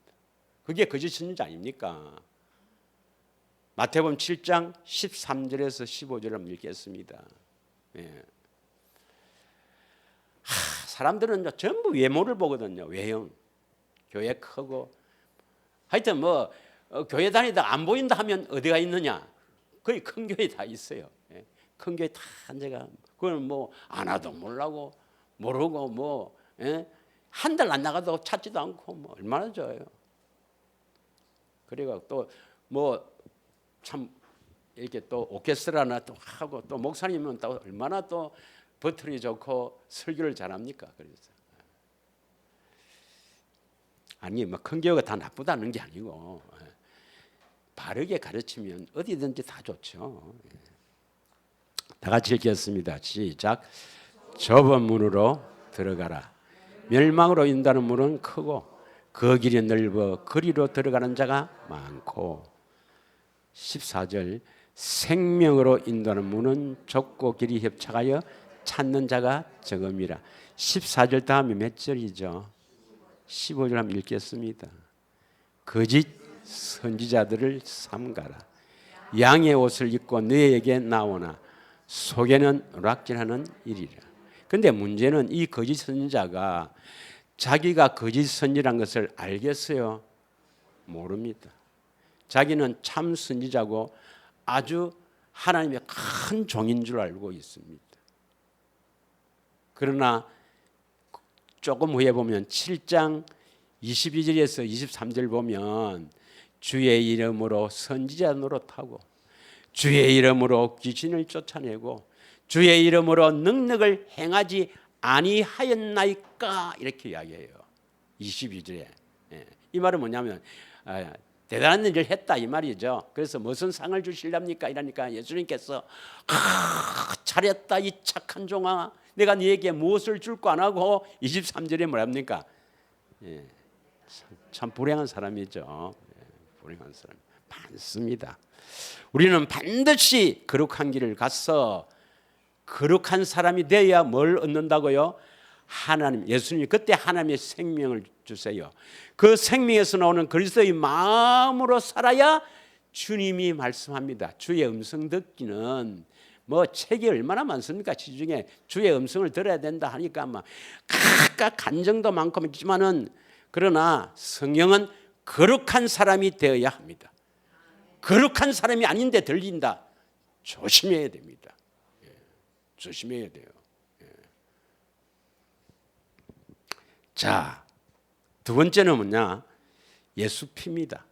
그게 거짓 선지자 아닙니까? 마태복음 7장 13절에서 15절을 한번 읽겠습니다. 사람들은 전부 외모를 보거든요. 외형, 교회 크고 하여튼 뭐 교회 다니다 안 보인다 하면 어디가 있느냐? 거의 큰 교회 다 있어요. 큰 교회 다 앉아가 그걸 뭐 안 와도 모르고 뭐 한 달 안 나가도 찾지도 않고 뭐 얼마나 좋아요. 그래가 또 뭐 참 이렇게 또 오케스트라나 또 하고 또 목사님은 또 얼마나 또 버틀이 좋고 설교를 잘합니까? 그래서 아니 뭐 큰 교회가 다 나쁘다는 게 아니고 바르게 가르치면 어디든지 다 좋죠. 다 같이 읽겠습니다. 시작. 좁은 문으로 들어가라. 멸망으로 인도하는 문은 크고 그 길이 넓어 그리로 들어가는 자가 많고 14절 생명으로 인도하는 문은 좁고 길이 협착하여 찾는 자가 적음이라. 14절 다음에 몇 절이죠? 15절 한번 읽겠습니다. 거짓 선지자들을 삼가라. 양의 옷을 입고 너희에게 나오나 속에는 오락질하는 일이라. 근데 문제는 이 거짓 선지자가 자기가 거짓 선지라는 것을 알겠어요? 모릅니다. 자기는 참 선지자고 아주 하나님의 큰 종인 줄 알고 있습니다. 그러나 조금 후에 보면 7장 22절에서 23절 보면 주의 이름으로 선지자 노릇하고 주의 이름으로 귀신을 쫓아내고 주의 이름으로 능력을 행하지 아니하였나이까 이렇게 이야기해요. 22절에. 이 말은 뭐냐면 대단한 일을 했다 이 말이죠. 그래서 무슨 상을 주실랍니까? 이러니까 예수님께서 잘했다 이 착한 종아 내가 네게 무엇을 줄 거 안 하고 23절에 뭐랍니까? 참 불행한 사람이죠. 불행한 사람 많습니다. 우리는 반드시 거룩한 길을 가서 거룩한 사람이 되어야 뭘 얻는다고요? 하나님, 예수님이 그때 하나님의 생명을 주세요. 그 생명에서 나오는 그리스도의 마음으로 살아야 주님이 말씀합니다. 주의 음성 듣기는 뭐 책이 얼마나 많습니까? 시중에 주의 음성을 들어야 된다 하니까 막 각각 간증도 많고 있지만은 그러나 성경은 거룩한 사람이 되어야 합니다. 거룩한 사람이 아닌데 들린다. 조심해야 됩니다. 조심해야 돼요. 자, 두 번째는 뭐냐? 예수 피입니다.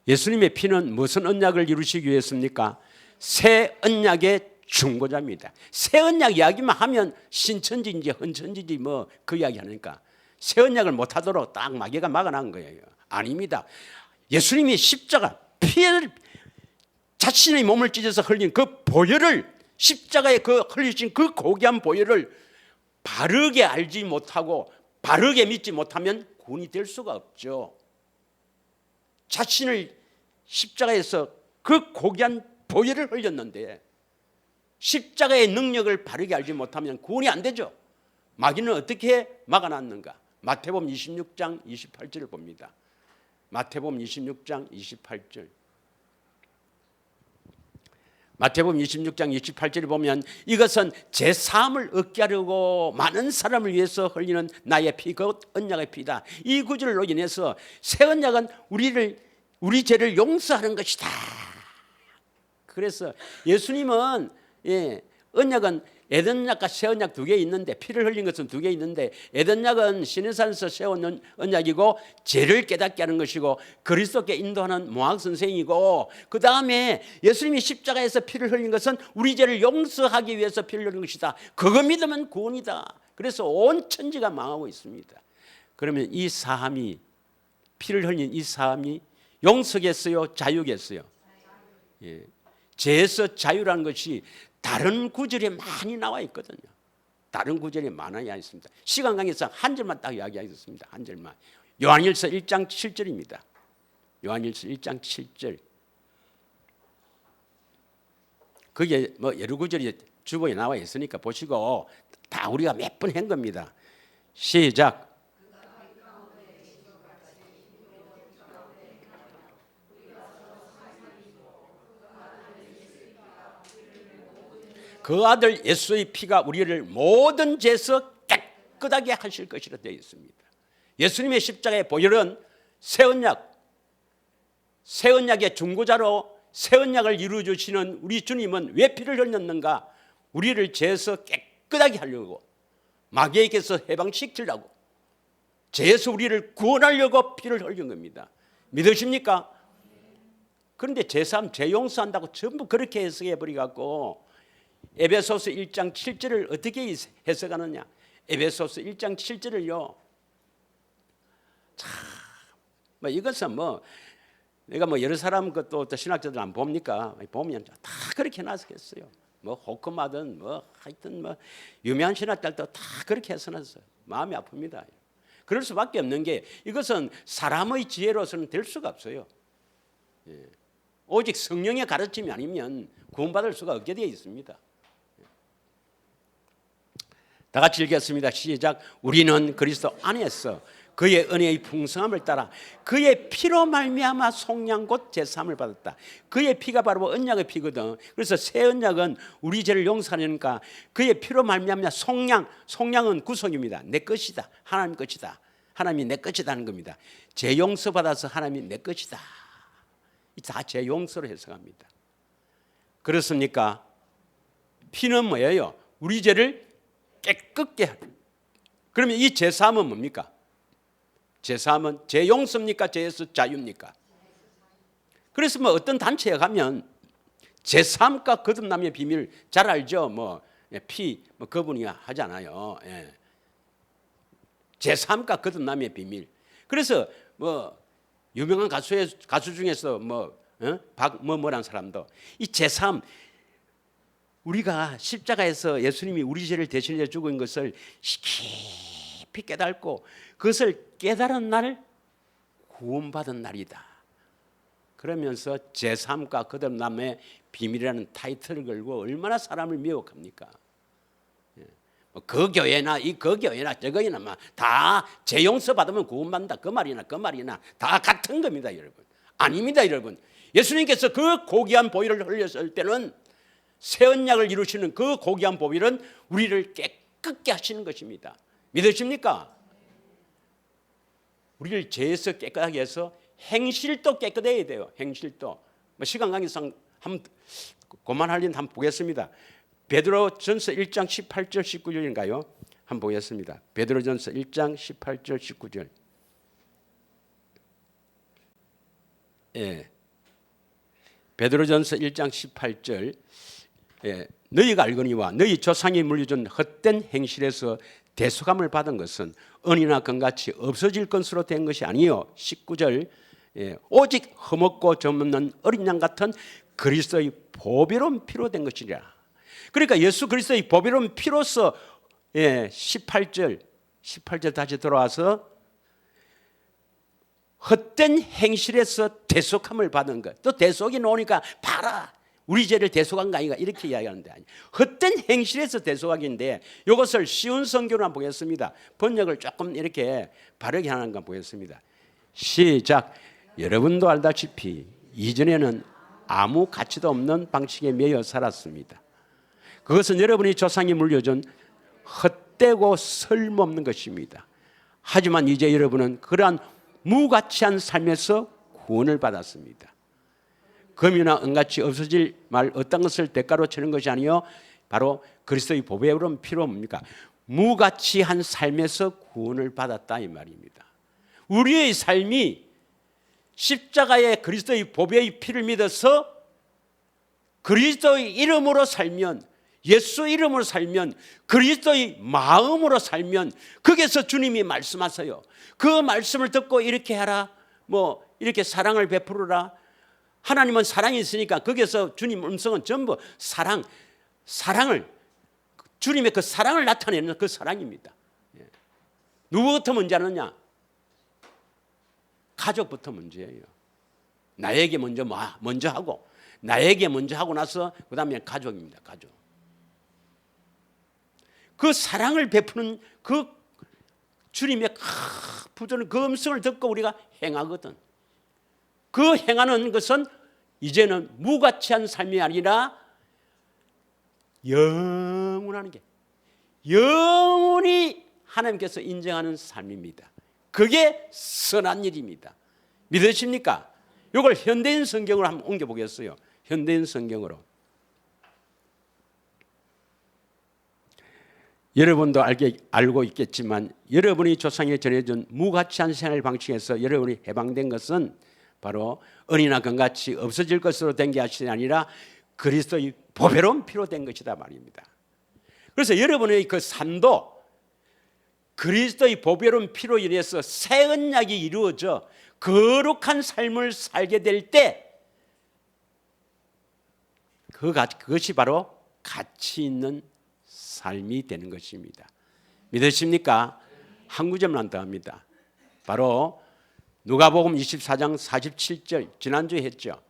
예수님의 피는 무슨 언약을 이루시기 위해서입니까? 새 언약의 중보자입니다. 새 언약 이야기만 하면 신천지인지 헌천지인지 뭐 그 이야기 하니까 새 언약을 못하도록 딱 마귀가 막아놓은 거예요. 아닙니다. 예수님이 십자가 피를 자신의 몸을 찢어서 흘린 그 보혈을, 십자가에 그 흘리신 그 고귀한 보혈을 바르게 알지 못하고 바르게 믿지 못하면 구원이 될 수가 없죠. 자신을 십자가에서 그 고귀한 보혈을 흘렸는데 십자가의 능력을 바르게 알지 못하면 구원이 안 되죠. 마귀는 어떻게 막아놨는가? 마태복음 26장 28절을 봅니다. 마태복음 26장 28절. 마태복음 26장 28절을 보면 이것은 제 사함을 얻게 하려고 많은 사람을 위해서 흘리는 나의 피, 곧 언약의 피다. 이 구절로 인해서 새 언약은 우리 죄를 용서하는 것이다. 그래서 예수님은 언약은 에덴 언약과 새 언약 두 개 있는데, 피를 흘린 것은 두 개 있는데, 에덴 언약은 시내산에서 세운 언약이고 죄를 깨닫게 하는 것이고 그리스도께 인도하는 모학 선생이고, 그 다음에 예수님이 십자가에서 피를 흘린 것은 우리 죄를 용서하기 위해서 피를 흘린 것이다. 그거 믿으면 구원이다. 그래서 온 천지가 망하고 있습니다. 그러면 이 사함이, 피를 흘린 이 사함이 용서겠어요, 자유겠어요? 예. 죄에서 자유라는 것이 다른 구절에 많이 나와 있거든요. 다른 구절이 많아야 있습니다. 시간 관계상 한 절만 딱 이야기하겠습니다. 한 절만. 요한일서 1장 7절입니다. 요한일서 1장 7절. 그게 뭐 여러 구절이 주보에 나와 있으니까 보시고 다 우리가 몇 번 한 겁니다. 시작. 그 아들 예수의 피가 우리를 모든 죄에서 깨끗하게 하실 것이라 되어 있습니다. 예수님의 십자가의 보혈은 새 언약의 중보자로 새 언약을 이루어 주시는 우리 주님은 왜 피를 흘렸는가? 우리를 죄에서 깨끗하게 하려고, 마귀에게서 해방시키려고, 죄에서 우리를 구원하려고 피를 흘린 겁니다. 믿으십니까? 그런데 제3, 죄 용서한다고 전부 그렇게 해석해 버리갖고 에베소서 1장 7절을 어떻게 해석하느냐? 에베소서 1장 7절을요. 참, 뭐 이것은 뭐 내가 뭐 여러 사람 것도 또 신학자들 안 봅니까? 보면 다 그렇게 해놨겠어요. 뭐 호크마든 뭐 하여튼 뭐 유명한 신학자들도 다 그렇게 해서놨어요. 마음이 아픕니다. 그럴 수밖에 없는 게 이것은 사람의 지혜로서는 될 수가 없어요. 예. 오직 성령의 가르침이 아니면 구원받을 수가 없게 되어 있습니다. 다 같이 읽겠습니다. 시작. 우리는 그리스도 안에서 그의 은혜의 풍성함을 따라 그의 피로 말미암아 속량 곧 제사함을 받았다. 그의 피가 바로 언약의 피거든. 그래서 새 언약은 우리 죄를 용서하니까 그의 피로 말미암아 속량은 구속입니다. 내 것이다. 하나님 것이다. 하나님이 내 것이다 하는 겁니다. 죄 용서 받아서 하나님이 내 것이다. 다 죄 용서로 해석합니다. 그렇습니까? 피는 뭐예요? 우리 죄를 깨끗게 하는. 그러면 이 제사함은 뭡니까? 제사함은 죄 용서입니까? 죄에서 자유입니까? 그래서 뭐 어떤 단체에 가면 제사함과 거듭남의 비밀 잘 알죠? 뭐 피 뭐 그분이 하잖아요. 예. 제사함과 거듭남의 비밀. 그래서 뭐 유명한 가수 중에서 뭐라는 사람도 이 제사함, 우리가 십자가에서 예수님이 우리 죄를 대신해 죽은 것을 깊이 깨닫고 그것을 깨달은 날 구원받은 날이다. 그러면서 제사함과 거듭남의 비밀이라는 타이틀을 걸고 얼마나 사람을 미혹합니까? 그 교회나 그 교회나 저 교회나 다 죄 용서 받으면 구원받는다. 그 말이나 다 같은 겁니다, 여러분. 아닙니다, 여러분. 예수님께서 그 고귀한 보혈을 흘렸을 때는 새 언약을 이루시는 그 고귀한 보혈은 우리를 깨끗게 하시는 것입니다. 믿으십니까? 우리를 죄에서 깨끗하게 해서 행실도 깨끗해야 돼요. 행실도. 시간 관계상 그만할 일은 한번 보겠습니다. 베드로전서 1장 18절 19절인가요? 한번 보겠습니다. 베드로전서 1장 18절 19절. 예. 베드로전서 1장 18절 너희가 알거니와 너희 조상이 물려준 헛된 행실에서 대속함을 받은 것은 은이나 금같이 없어질 것으로 된 것이 아니요 19절 오직 흠없고 점없는 어린 양 같은 그리스도의 보배로운 피로 된 것이라. 그러니까 예수 그리스도의 보배로운 피로서 18절 다시 돌아와서 헛된 행실에서 대속함을 받은 것. 또 대속이 나오니까 봐라 우리 죄를 대속한 거 아닌가 이렇게 이야기하는데 아니 헛된 행실에서 대속하기인데 이것을 쉬운 성경으로 한번 보겠습니다. 번역을 조금 이렇게 바르게 하는 건 보겠습니다. 시작. 여러분도 알다시피 이전에는 아무 가치도 없는 방식에 매여 살았습니다. 그것은 여러분이 조상이 물려준 헛되고 쓸모없는 것입니다. 하지만 이제 여러분은 그러한 무가치한 삶에서 구원을 받았습니다. 금이나 은같이 없어질 말 어떤 것을 대가로 치는 것이 아니요 바로 그리스도의 보배로운 피로 뭡니까? 무가치한 삶에서 구원을 받았다 이 말입니다. 우리의 삶이 십자가의 그리스도의 보배의 피를 믿어서 그리스도의 이름으로 살면 예수 이름으로 살면 그리스도의 마음으로 살면 거기서 주님이 말씀하세요. 그 말씀을 듣고 이렇게 하라 뭐 이렇게 사랑을 베풀어라. 하나님은 사랑이 있으니까 거기서 주님 음성은 전부 사랑을 주님의 그 사랑을 나타내는 그 사랑입니다. 누구부터 문제 하느냐? 가족부터 문제예요. 나에게 먼저 하고 나에게 먼저 하고 나서 그 다음에 가족입니다. 가족. 그 사랑을 베푸는 그 주님의 부조는 그 음성을 듣고 우리가 행하거든. 그 행하는 것은 이제는 무가치한 삶이 아니라 영원하는 게 영원히 하나님께서 인정하는 삶입니다. 그게 선한 일입니다. 믿으십니까? 이걸 현대인 성경으로 한번 옮겨보겠어요. 현대인 성경으로. 여러분도 알고 있겠지만 여러분이 조상에 전해준 무가치한 생활 방식에서 여러분이 해방된 것은 바로 은이나 금같이 없어질 것으로 된 것이 아니라 그리스도의 보배로운 피로 된 것이다 말입니다. 그래서 여러분의 그 삶도 그리스도의 보배로운 피로 인해서 새 언약이 이루어져 거룩한 삶을 살게 될 때 그것이 바로 가치 있는 삶이 되는 것입니다. 믿으십니까? 한 구절만 더 합니다. 바로 누가복음 24장 47절 지난주에 했죠.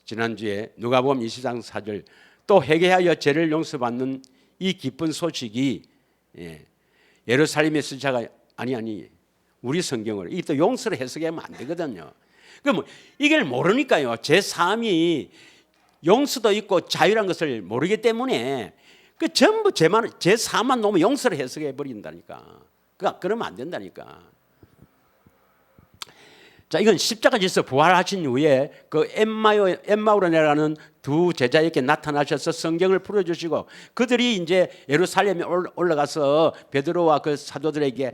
지난주에 누가복음 24장 4절 또 회개하여 죄를 용서받는 이 기쁜 소식이 예루살렘의 스자가 아니 우리 성경을 이게 또 용서를 해석하면 안 되거든요. 그럼 이걸 모르니까요. 제 삶이 용서도 있고 자유란 것을 모르기 때문에 그 전부 제 삶만 너무 용서를 해석해 버린다니까. 그러면 안 된다니까. 자, 이건 십자가에서 부활하신 후에 그 엠마오로 내려가는 두 제자에게 나타나셔서 성경을 풀어주시고 그들이 이제 예루살렘에 올라가서 베드로와 그 사도들에게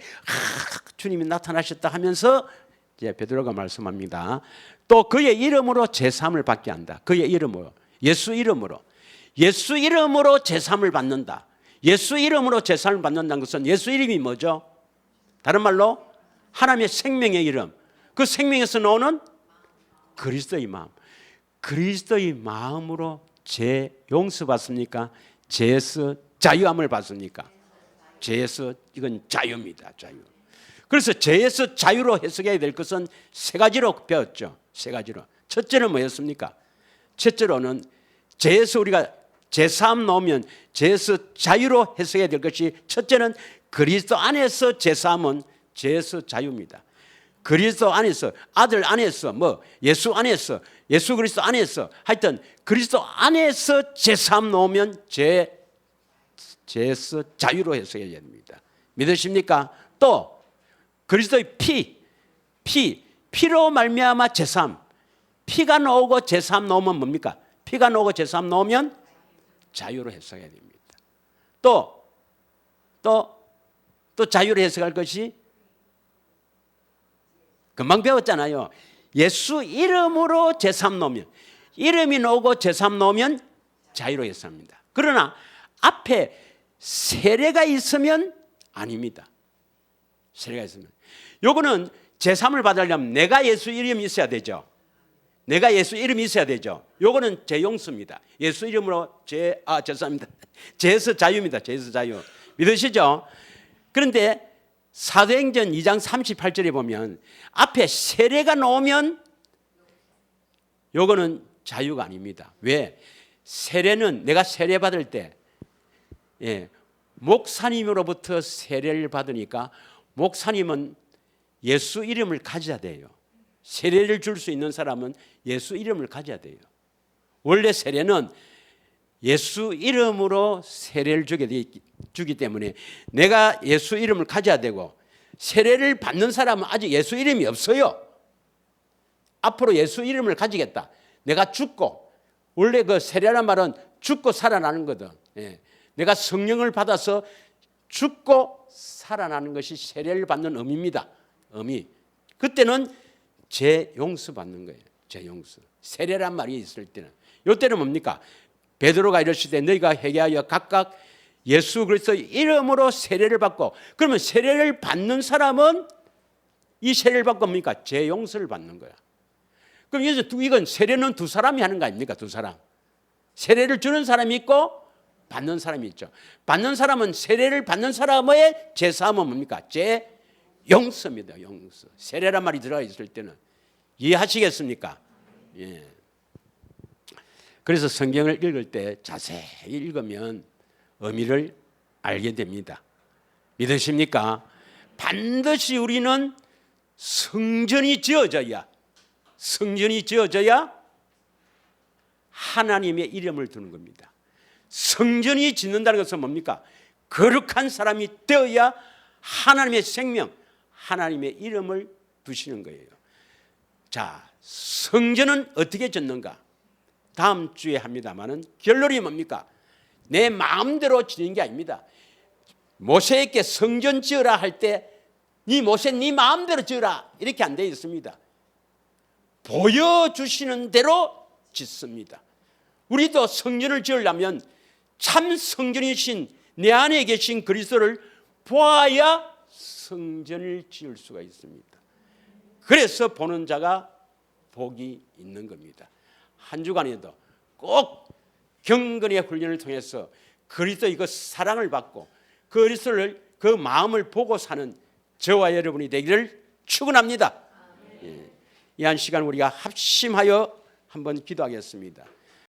주님이 나타나셨다 하면서 이제 베드로가 말씀합니다. 또 그의 이름으로 제사함을 받게 한다. 그의 이름으로 예수 이름으로 제사함을 받는다. 예수 이름으로 제사함을 받는다는 것은 예수 이름이 뭐죠? 다른 말로 하나님의 생명의 이름. 그 생명에서 나오는 그리스도의 마음. 그리스도의 마음으로 죄 용서받습니까? 죄에서 자유함을 받습니까? 죄에서 이건 자유입니다. 자유. 그래서 죄에서 자유로 해석해야 될 것은 세 가지로 배웠죠. 세 가지로. 첫째는 뭐였습니까? 첫째로는 죄에서 우리가 죄사함 나오면 죄에서 자유로 해석해야 될 것이 첫째는 그리스도 안에서 죄사함은 죄에서 자유입니다. 그리스도 안에서 아들 안에서 예수 안에서 예수 그리스도 안에서 하여튼 그리스도 안에서 죄사함 나오면 죄에서 자유로 해석해야 됩니다. 믿으십니까? 또 그리스도의 피로 말미암아 제사함. 피가 나오고 제사함 나오면 뭡니까? 피가 나오고 제사함 나오면 자유로 해석해야 됩니다. 또 자유로 해석할 것이 금방 배웠잖아요. 예수 이름으로 제삼 놓으면, 이름이 나오고 제삼 놓으면 자유로 예수합니다. 그러나 앞에 세례가 있으면 아닙니다. 세례가 있으면. 요거는 제삼을 받으려면 내가 예수 이름이 있어야 되죠. 내가 예수 이름이 있어야 되죠. 요거는 제 용서입니다. 예수 이름으로 죄송합니다. 죄에서 자유입니다. 죄에서 자유. 믿으시죠? 그런데 사도행전 2장 38절에 보면 앞에 세례가 나오면 요거는 자유가 아닙니다. 왜? 세례는 내가 세례 받을 때 목사님으로부터 세례를 받으니까 목사님은 예수 이름을 가져야 돼요. 세례를 줄 수 있는 사람은 예수 이름을 가져야 돼요. 원래 세례는 예수 이름으로 세례를 주기 때문에 내가 예수 이름을 가져야 되고, 세례를 받는 사람은 아직 예수 이름이 없어요. 앞으로 예수 이름을 가지겠다. 내가 죽고, 원래 그 세례란 말은 죽고 살아나는 거든. 내가 성령을 받아서 죽고 살아나는 것이 세례를 받는 의미입니다. 의미. 그때는 재용서 받는 거예요. 재용서. 세례란 말이 있을 때는. 이때는 뭡니까? 베드로가 이랬을 때 너희가 회개하여 각각 예수 그리스도의 이름으로 세례를 받고, 그러면 세례를 받는 사람은 이 세례를 받고 뭡니까? 재용서를 받는 거야. 그럼 이건 세례는 두 사람이 하는 거 아닙니까? 두 사람. 세례를 주는 사람이 있고 받는 사람이 있죠. 받는 사람은 세례를 받는 사람의 제사함은 뭡니까? 재용서입니다. 용서. 세례란 말이 들어가 있을 때는 이해하시겠습니까? 예. 그래서 성경을 읽을 때 자세히 읽으면 의미를 알게 됩니다. 믿으십니까? 반드시 우리는 성전이 지어져야 하나님의 이름을 두는 겁니다. 성전이 짓는다는 것은 뭡니까? 거룩한 사람이 되어야 하나님의 생명, 하나님의 이름을 두시는 거예요. 자, 성전은 어떻게 짓는가? 다음 주에 합니다만은 결론이 뭡니까? 내 마음대로 짓는 게 아닙니다. 모세에게 성전 지으라 할 때 네 모세 네 마음대로 지으라 이렇게 안 되어 있습니다. 보여주시는 대로 짓습니다. 우리도 성전을 지으려면 참 성전이신 내 안에 계신 그리스도를 보아야 성전을 지을 수가 있습니다. 그래서 보는 자가 복이 있는 겁니다. 한 주간에도 꼭 경건의 훈련을 통해서 그리스도의 그 사랑을 받고 그리스도를 그 마음을 보고 사는 저와 여러분이 되기를 축원합니다. 이 한 시간 우리가 합심하여 한번 기도하겠습니다.